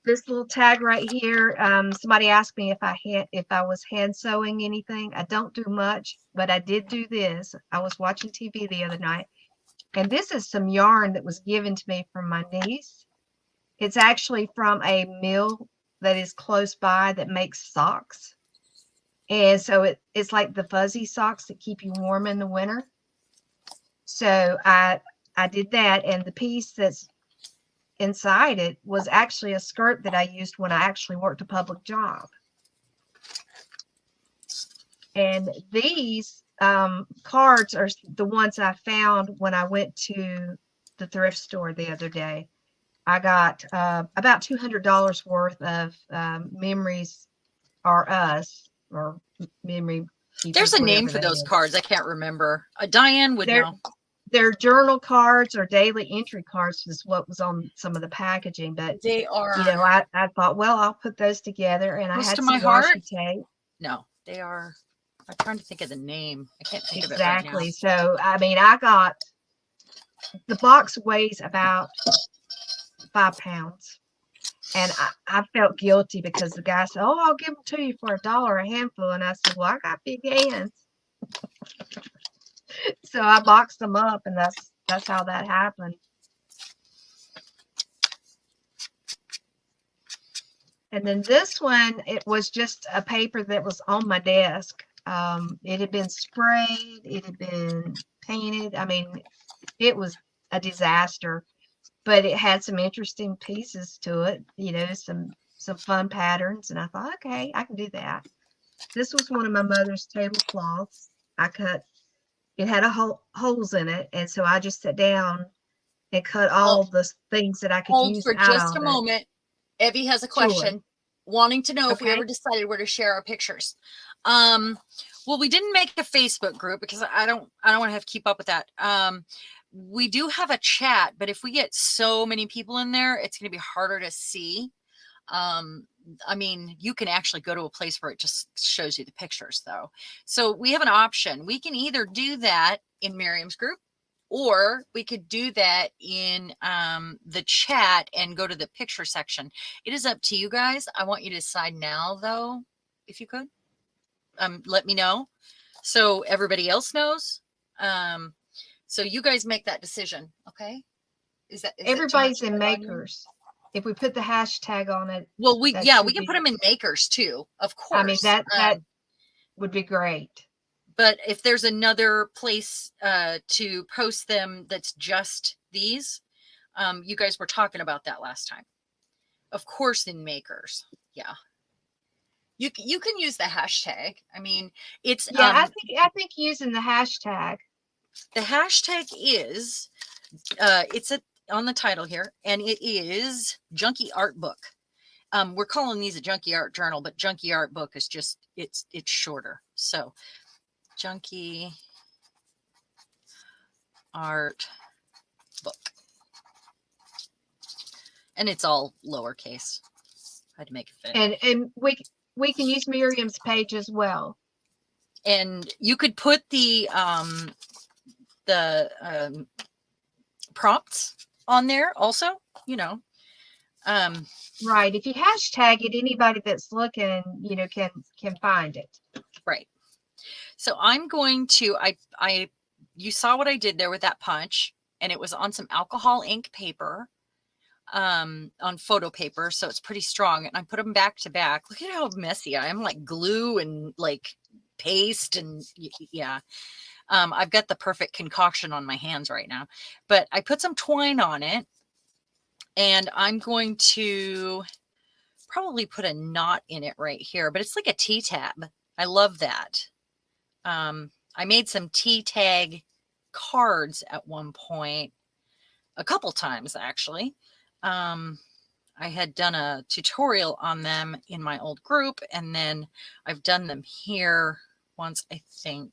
This little tag right here, somebody asked me if I was hand sewing anything. I don't do much, but I did do this. I was watching TV the other night, and this is some yarn that was given to me from my niece. It's actually from a mill that is close by that makes socks. And so it's like the fuzzy socks that keep you warm in the winter. So I did that, and the piece that's inside it was actually a skirt that I used when I actually worked a public job. And these cards are the ones I found when I went to the thrift store the other day. I got about $200 worth of Memories Are Us, or memory keepers. There's a name for those cards. I can't remember. Diane would know. They're journal cards or daily entry cards is what was on some of the packaging, but they are, you know, I thought, well, I'll put those together, and I had some washi tape. No, they are. I'm trying to think of the name. I can't think exactly. of it right now. So, I mean, I got the box weighs about 5 pounds. And I felt guilty because the guy said, "Oh, I'll give them to you for $1 a handful." And I said, "Well, I got big hands." So I boxed them up, and that's how that happened. And then this one, it was just a paper that was on my desk. It had been sprayed, it had been painted. I mean, it was a disaster. But it had some interesting pieces to it, you know, some fun patterns. And I thought, okay, I can do that. This was one of my mother's tablecloths. I cut, it had holes in it. And so I just sat down and cut all the things that I could use for out just of a it. moment. Evie has a question, wanting to know if we Okay. ever decided where to share our pictures. Well, we didn't make a Facebook group because I don't want to have to keep up with that. We do have a chat, but if we get so many people in there, it's going to be harder to see. I mean, you can actually go to a place where it just shows you the pictures, though. So we have an option. We can either do that in Miriam's group, or we could do that in the chat and go to the picture section. It is up to you guys. I want you to decide now, though, if you could. Let me know so everybody else knows. So you guys make that decision, okay? Is everybody's in Makers? If we put the hashtag on it, well, we can put them in Makers too, of course. I mean, that would be great. But if there's another place to post them that's just these, you guys were talking about that last time. Of course, in Makers, yeah. You can use the hashtag. I mean, it's I think using the hashtag. The hashtag is it's on the title here, and it is Junky Art Book. We're calling these a Junky Art Journal, but Junky Art Book is just it's shorter. So Junky Art Book, and it's all lowercase. I had to make it fit. And we can use Miriam's page as well. And you could put the prompts on there also, you know. Right. If you hashtag it, anybody that's looking, you know, can find it. Right. So I'm going to, you saw what I did there with that punch, and it was on some alcohol ink paper, on photo paper. So it's pretty strong. And I put them back to back. Look at how messy I am, like glue and like paste. And yeah, I've got the perfect concoction on my hands right now, but I put some twine on it, and I'm going to probably put a knot in it right here, but it's like a T-tab. I love that. I made some T-tag cards at one point, a couple times actually. I had done a tutorial on them in my old group, and then I've done them here once, I think.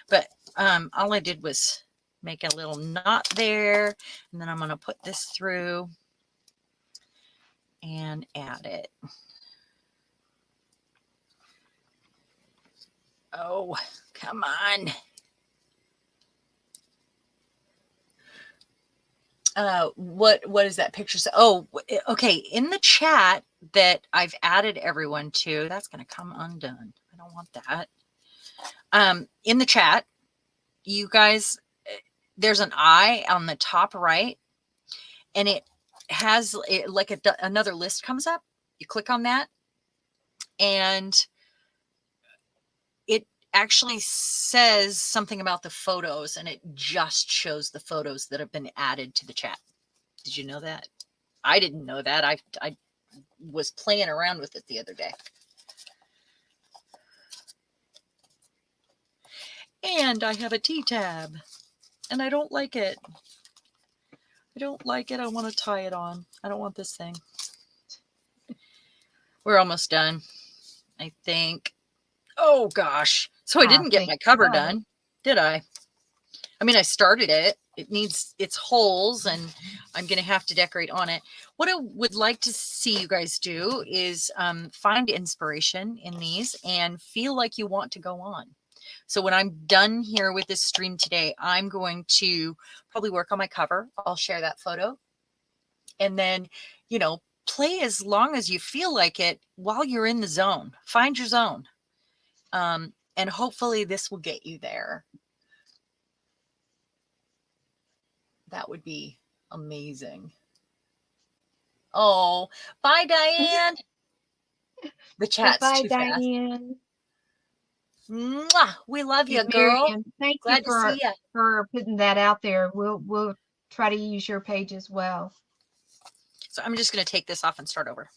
But all I did was make a little knot there, and then I'm going to put this through and add it. Oh, come on. What is that picture? Oh, okay. In the chat that I've added everyone to, that's going to come undone. I don't want that. In the chat, you guys, there's an eye on the top right, and it has like another list comes up. You click on that, and it actually says something about the photos, and it just shows the photos that have been added to the chat. Did you know that? I didn't know that. I was playing around with it the other day. And I have a T-tab, and I don't like it. I don't like it. I want to tie it on. I don't want this thing. We're almost done, I think. Oh, gosh. So I didn't get my cover done, did I? I mean, I started it. It needs its holes, and I'm going to have to decorate on it. What I would like to see you guys do is find inspiration in these and feel like you want to go on. So when I'm done here with this stream today, I'm going to probably work on my cover. I'll share that photo. And then, you know, play as long as you feel like it while you're in the zone. Find your zone. And hopefully this will get you there. That would be amazing. Oh, bye, Diane. The chat's bye, too Diane. fast. Mwah, we love you, girl. Miriam, thank Glad you to see you. for putting that out there. We'll try to use your page as well. So I'm just going to take this off and start over.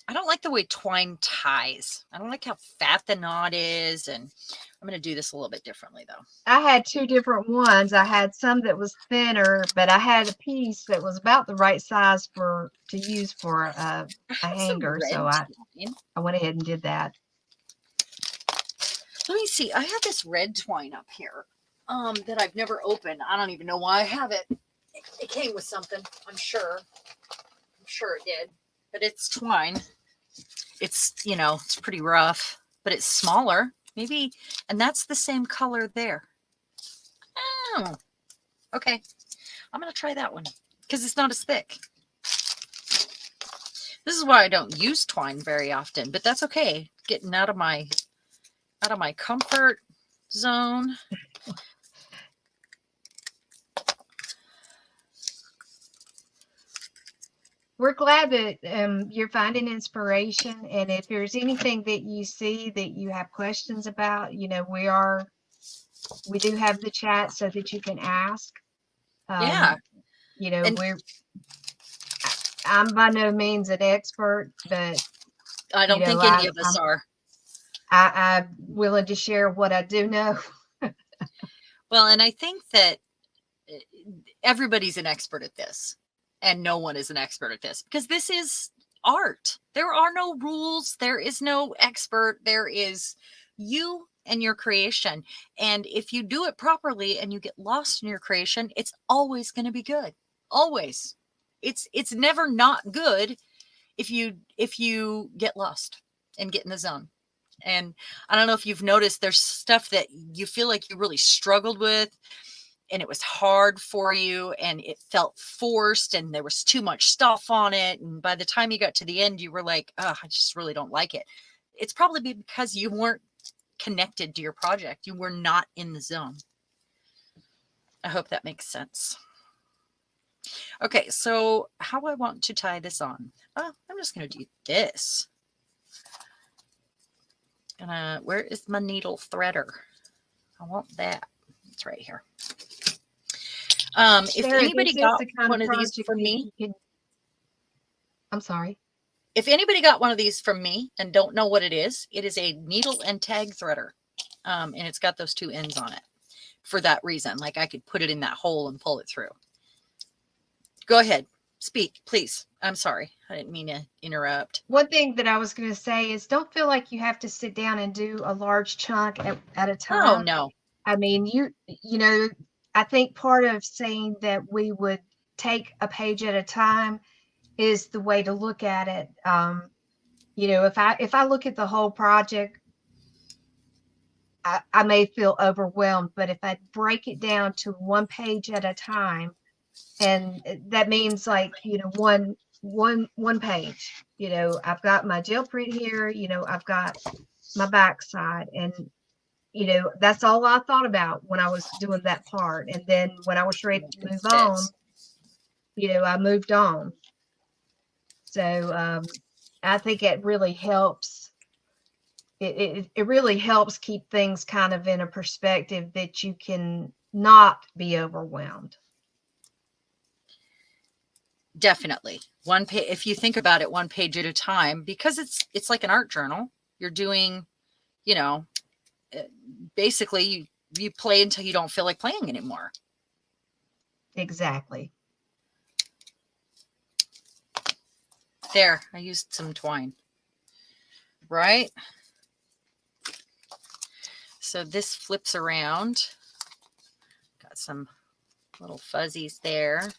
I don't like the way twine ties. I don't like how fat the knot is, and I'm going to do this a little bit differently, though. I had two different ones. I had some that was thinner, but I had a piece that was about the right size to use for a hanger. So I went ahead and did that. Let me see. I have this red twine up here that I've never opened. I don't even know why I have it. It came with something, I'm sure. I'm sure it did. But it's twine. It's, you know, it's pretty rough, but it's smaller. Maybe, and that's the same color there. Oh, okay. I'm going to try that one because it's not as thick. This is why I don't use twine very often, but that's okay. Getting out of my comfort zone. We're glad that you're finding inspiration, and if there's anything that you see that you have questions about, you know, we do have the chat so that you can ask. Yeah. You know, I'm by no means an expert, but I don't think any of us are. I'm willing to share what I do know. Well, and I think that everybody's an expert at this. And no one is an expert at this because this is art. There are no rules. There is no expert. There is you and your creation. And if you do it properly and you get lost in your creation, it's always going to be good. Always. It's never not good. if you get lost and get in the zone. And I don't know if you've noticed, there's stuff that you feel like you really struggled with and it was hard for you and it felt forced and there was too much stuff on it. And by the time you got to the end, you were like, oh, I just really don't like it. It's probably because you weren't connected to your project. You were not in the zone. I hope that makes sense. Okay, so how I want to tie this on. Oh, I'm just going to do this. And where is my needle threader? I want that. It's right here. If Sarah, anybody this is got the kind one of of these project from that me, you can. I'm sorry. if anybody got one of these from me and don't know what it is a needle and tag threader. And it's got those two ends on it for that reason. Like I could put it in that hole and pull it through. Go ahead. Speak, please. I'm sorry. I didn't mean to interrupt. One thing that I was going to say is don't feel like you have to sit down and do a large chunk at a time. Oh, no. I mean, you know, I think part of saying that we would take a page at a time is the way to look at it. You know, if I look at the whole project, I may feel overwhelmed, but if I break it down to one page at a time, and that means like, you know, one page, you know, I've got my gel print here, you know, I've got my backside, and you know, that's all I thought about when I was doing that part. And then when I was ready to move on, you know, I moved on. So I think it really helps. It really helps keep things kind of in a perspective that you can not be overwhelmed. Definitely. One page, if you think about it, one page at a time, because it's like an art journal. You're doing, you know, basically you play until you don't feel like playing anymore. Exactly. There, I used some twine. Right? So this flips around. Got some little fuzzies there.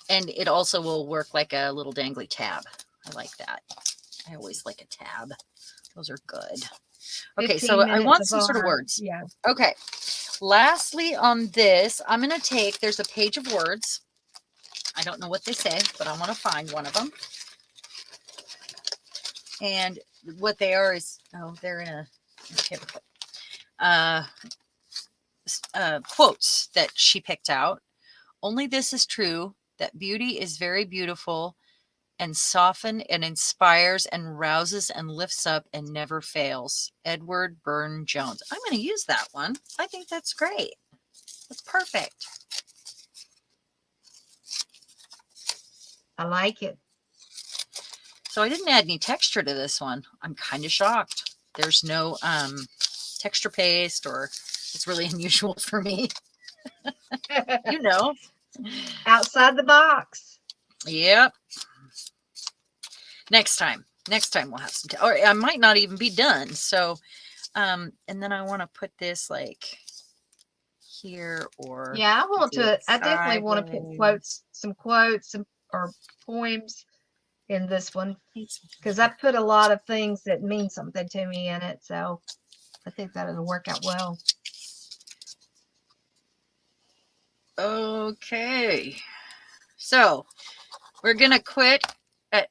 And it also will work like a little dangly tab. I like that. I always like a tab. Those are good. Okay, so I want some sort of words. Yeah. Okay. Lastly on this, I'm going to take, there's a page of words. I don't know what they say, but I want to find one of them. And what they are is, oh, they're in a quotes that she picked out. Only this is true, that beauty is very beautiful and soften and inspires and rouses and lifts up and never fails. Edward Burne-Jones. I'm going to use that one. I think that's great. That's perfect. I like it. So I didn't add any texture to this one. I'm kind of shocked. There's no texture paste, or it's really unusual for me. You know. Outside the box. Yep. Next time we'll have some, or I might not even be done. So, and then I want to put this like here, or yeah, I definitely want to put some quotes, or poems in this one, because I put a lot of things that mean something to me in it. So I think that'll work out well. Okay. So we're going to quit at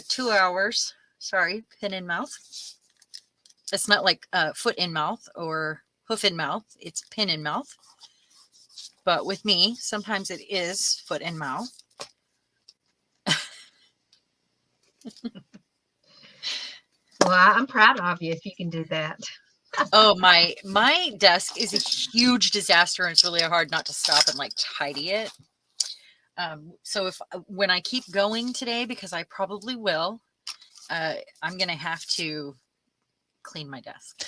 2 hours. Sorry, pen in mouth. It's not like foot in mouth or hoof in mouth. It's pin in mouth. But with me, sometimes it is foot in mouth. Well, I'm proud of you if you can do that. Oh, my desk is a huge disaster, and it's really hard not to stop and like tidy it. So when I keep going today, because I probably will, I'm going to have to clean my desk.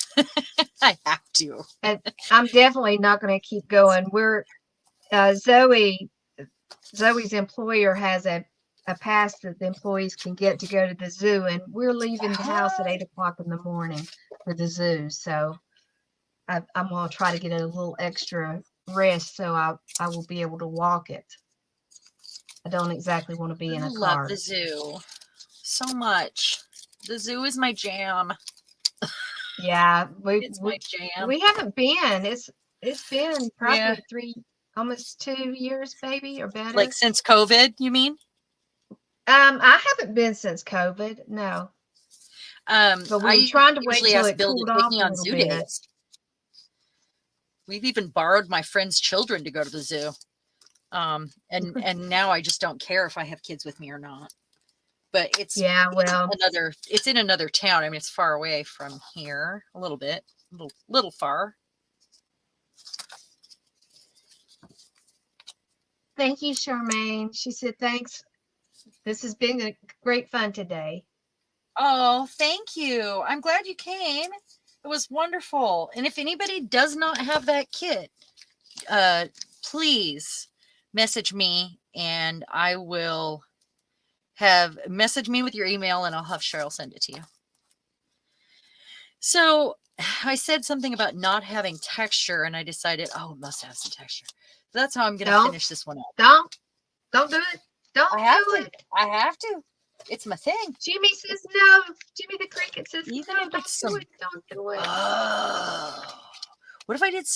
I have to. And I'm definitely not going to keep going. We're Zoe's employer has a pass that the employees can get to go to the zoo, and we're leaving the house at 8 o'clock in the morning for the zoo. So I'm going to try to get a little extra rest, so I will be able to walk it. I don't exactly want to be in I a love car. the zoo so much. The zoo is my jam. Yeah, It's my jam. we haven't been. It's been Yeah. probably almost 2 years, maybe, or better. Like since COVID, you mean? I haven't been since COVID. No, but we were I trying to wait usually till ask it Bill to cooled take off me a on little zoo bit. days. We've even borrowed my friends' children to go to the zoo. And now I just don't care if I have kids with me or not. But it's it's in another town. I mean, it's far away from here a little bit, little far. Thank you, Charmaine. She said, thanks. This has been a great fun today. Oh, thank you. I'm glad you came. It was wonderful. And if anybody does not have that kit, please message me and I will message me with your email and I'll have Cheryl send it to you. So I said something about not having texture and I decided, it must have some texture. So that's how I'm going to finish this one up. Don't do it. Don't do it. I have to. It's my thing. Jimmy says no. Jimmy the cricket says You no. Don't do it. Don't do it. Oh. What if I did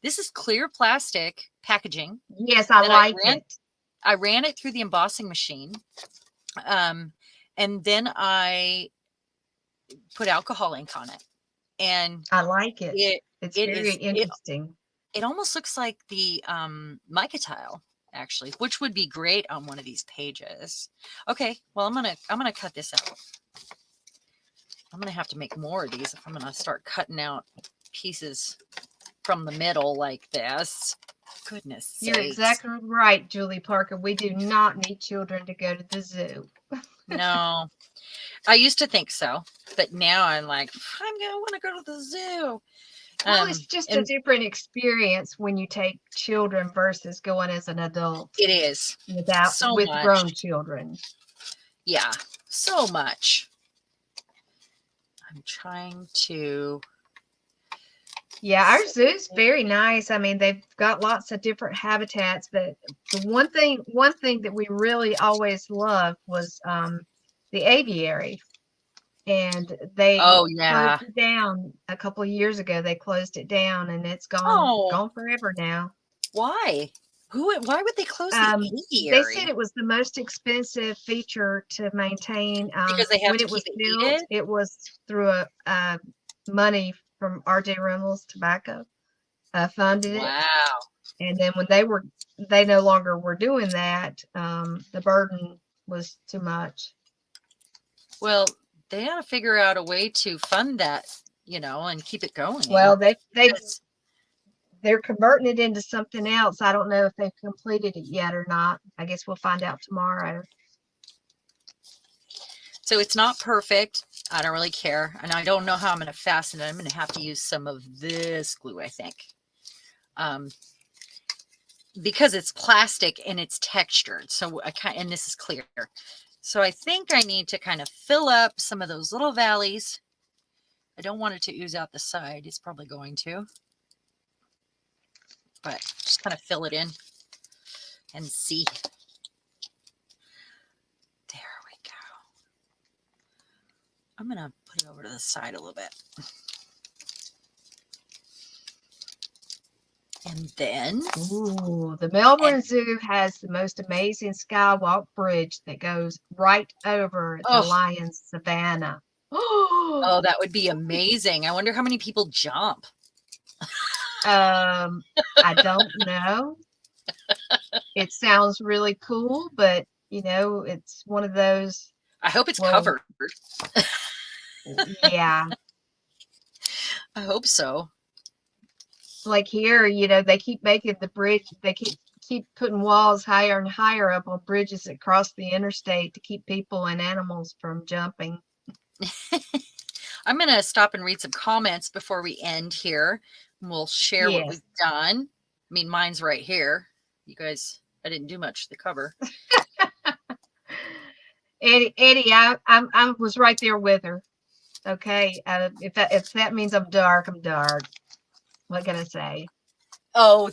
this is clear plastic packaging. Yes, I like it. I ran it through the embossing machine. And then I put alcohol ink on it. And I like it. It's very interesting. It almost looks like the mica tile, actually, which would be great on one of these pages. Okay, well, I'm gonna cut this out. I'm gonna have to make more of these if I'm gonna start cutting out pieces from the middle like this. Goodness sakes. You're exactly right, Julie Parker. We do not need children to go to the zoo. No, I used to think so, but now I'm like, I want to go to the zoo. Well, it's just a different experience when you take children versus going as an adult. It is. With grown children. Yeah, so much. I'm trying to. Yeah, our zoo's very nice. I mean, they've got lots of different habitats, but the one thing that we really always loved was the aviary. And they closed it down a couple of years ago. They closed it down, and it's gone forever now. Why? Why would they close the aviary? They said it was the most expensive feature to maintain. Because they have when to it was keep it built, heated? it was through a money from R.J. Reynolds Tobacco funded it. Wow. And then when they no longer were doing that, the burden was too much. Well, they ought to figure out a way to fund that, and keep it going. Well, they're converting it into something else. I don't know if they've completed it yet or not. I guess we'll find out tomorrow. So it's not perfect. I don't really care. And I don't know how I'm going to fasten it. I'm going to have to use some of this glue, I think. Because it's plastic and it's textured. So and this is clear. So I think I need to kind of fill up some of those little valleys. I don't want it to ooze out the side. It's probably going to. But just kind of fill it in and see. There we go. I'm going to put it over to the side a little bit. And then... Ooh, the Melbourne Zoo has the most amazing skywalk bridge that goes right over the Lions Savannah. Oh, that would be amazing. I wonder how many people jump. I don't know. It sounds really cool, but it's one of those. I hope it's covered. Yeah. I hope so. Like here, they keep making the bridge. They keep putting walls higher and higher up on bridges that cross the interstate to keep people and animals from jumping. I'm going to stop and read some comments before we end here. We'll share what we've done. I mean, mine's right here. You guys, I didn't do much to the cover. Eddie, I was right there with her. Okay, if that means I'm dark, I'm dark. What can I say? Oh,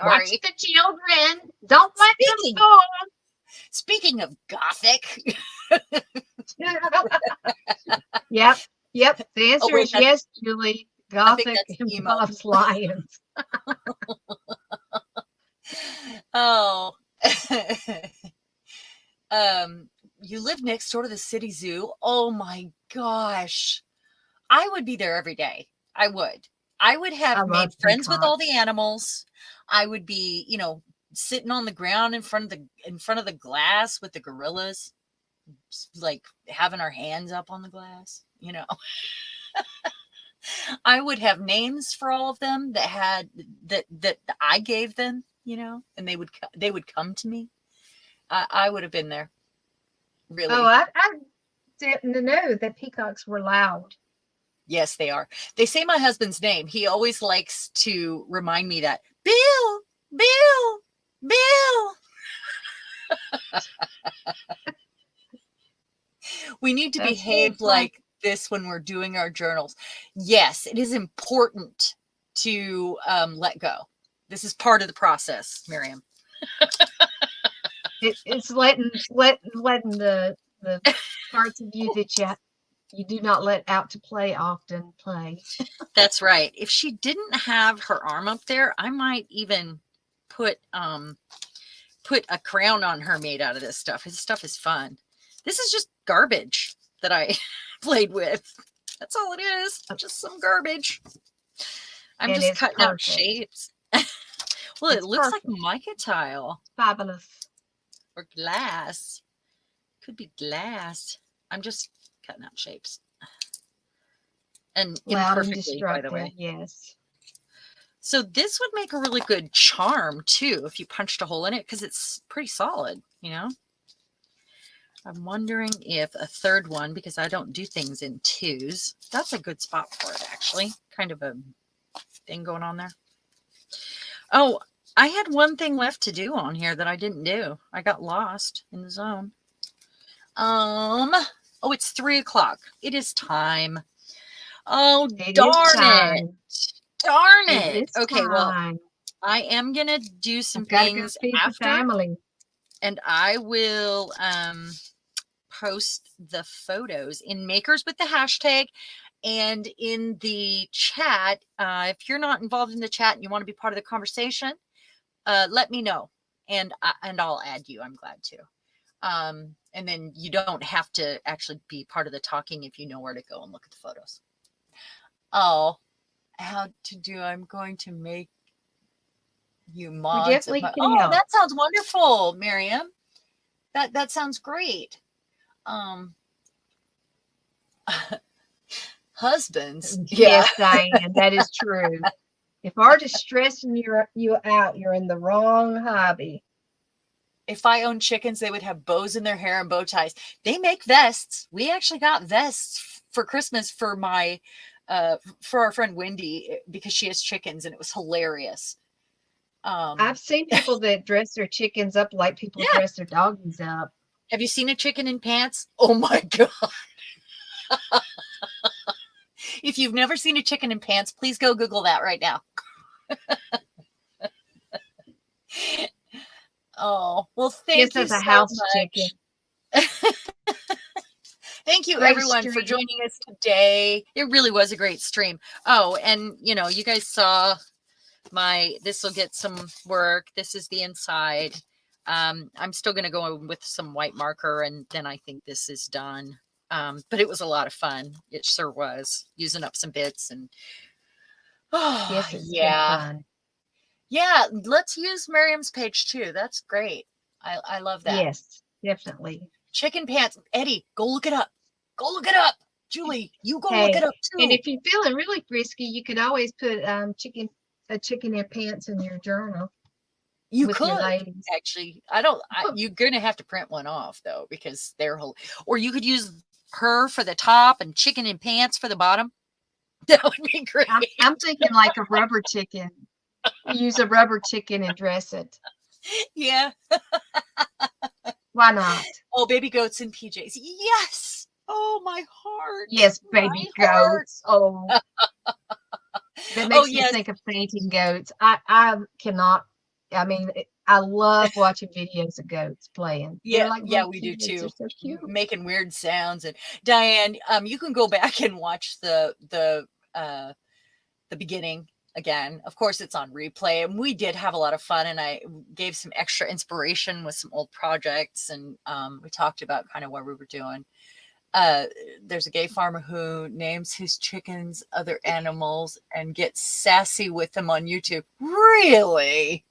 Watch Sorry. the children. Don't let them Speaking, fall. speaking of gothic. Yep. Yep. The Oh answer wait, is yes, Julie. I think Gothic that's and emo. Bob's Lions. Oh. You live next door to the city zoo. Oh my gosh. I would be there every day. I would. I would I have love made friends with all the peacocks. animals. I would be, sitting on the ground in front of the glass with the gorillas, like having our hands up on the glass. I would have names for all of them that I gave them, and they would come to me. I would have been there. Oh, Really. I didn't know that peacocks were loud. Yes, they are. They say my husband's name. He always likes to remind me that Bill, Bill, Bill. We need to That's very behave fun. like this when we're doing our journals. Yes, it is important to let go. This is part of the process, Miriam. It's letting the parts of you that you do not let out to play often play. That's right. If she didn't have her arm up there, I might even put a crown on her made out of this stuff. This stuff is fun. This is just garbage that I played with. That's all it is. Just some garbage. I'm And just it's cutting out perfect. shapes. Well, it It's looks perfect. like mica tile Fabulous. or glass. Could be glass. I'm just cutting out shapes. And Loud and imperfectly, by the destructive, way. yes. So this would make a really good charm too if you punched a hole in it because it's pretty solid, I'm wondering if a third one, because I don't do things in twos. That's a good spot for it, actually. Kind of a thing going on there. Oh, I had one thing left to do on here that I didn't do. I got lost in the zone. Oh, it's 3:00. It is time. Oh, It is darn it. time. Darn It it. is Okay, well, time. I am going to do some I've got to go things feed the after, family. and I will post the photos in Makers with the hashtag and in the chat. If you're not involved in the chat and you want to be part of the conversation, let me know, and I'll add you. I'm glad to. And then you don't have to actually be part of the talking if you know where to go and look at the photos. Oh, how to do? I'm going to make you mods. We definitely can Oh, help. that sounds wonderful, Miriam. That sounds great. Husbands. Yeah. Yes, Diane, that is true. If art is stressing you out, you're in the wrong hobby. If I owned chickens, they would have bows in their hair and bow ties. They make vests. We actually got vests for Christmas for for our friend Wendy because she has chickens, and it was hilarious. I've seen people that dress their chickens up like people Yeah. dress their doggies up. Have you seen a chicken in pants? Oh my God. If you've never seen a chicken in pants, please go Google that right now. Oh, well, thank you Just as a so house much. chicken. Thank you, Great everyone, for stream. joining us today. It really was a great stream. Oh, and you guys saw this will get some work. This is the inside. I'm still going to go with some white marker, and then I think this is done. But it was a lot of fun. It sure was, using up some bits. And Yes, it's been yeah. fun. Yeah, let's use Miriam's page too. That's great. I love that. Yes, definitely. Chicken pants. Eddie, go look it up. Go look it up. Julie, you go look Hey, it up too. and if you're feeling really frisky, you could always put a chicken in pants in your journal. You with your could ladies. actually. You're gonna have to print one off though, because or you could use her for the top and chicken in pants for the bottom. That would be great. I'm thinking like a rubber chicken. Use a rubber chicken and dress it. Yeah. Why not? Oh, baby goats in PJs. Yes. Oh, my heart. Yes, baby goats. Oh, that makes me yes. think of fainting goats. I cannot I mean, I love watching videos of goats playing. They're Yeah, like yeah, little we do kids. They're too. so cute. Making weird sounds. And Diane, you can go back and watch the beginning again. Of course, it's on replay, and we did have a lot of fun. And I gave some extra inspiration with some old projects, and we talked about kind of what we were doing. There's a gay farmer who names his chickens other animals and gets sassy with them on YouTube. Really?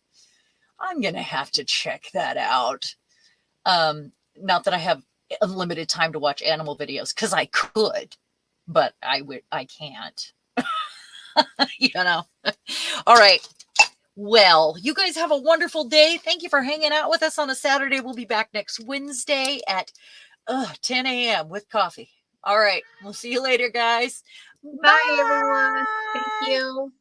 I'm gonna have to check that out. Not that I have unlimited time to watch animal videos, because I could, but I can't. You know. All right. Well, you guys have a wonderful day. Thank you for hanging out with us on a Saturday. We'll be back next Wednesday at 10 a.m. with coffee. All right. We'll see you later, guys. Bye, everyone. Thank Bye. you.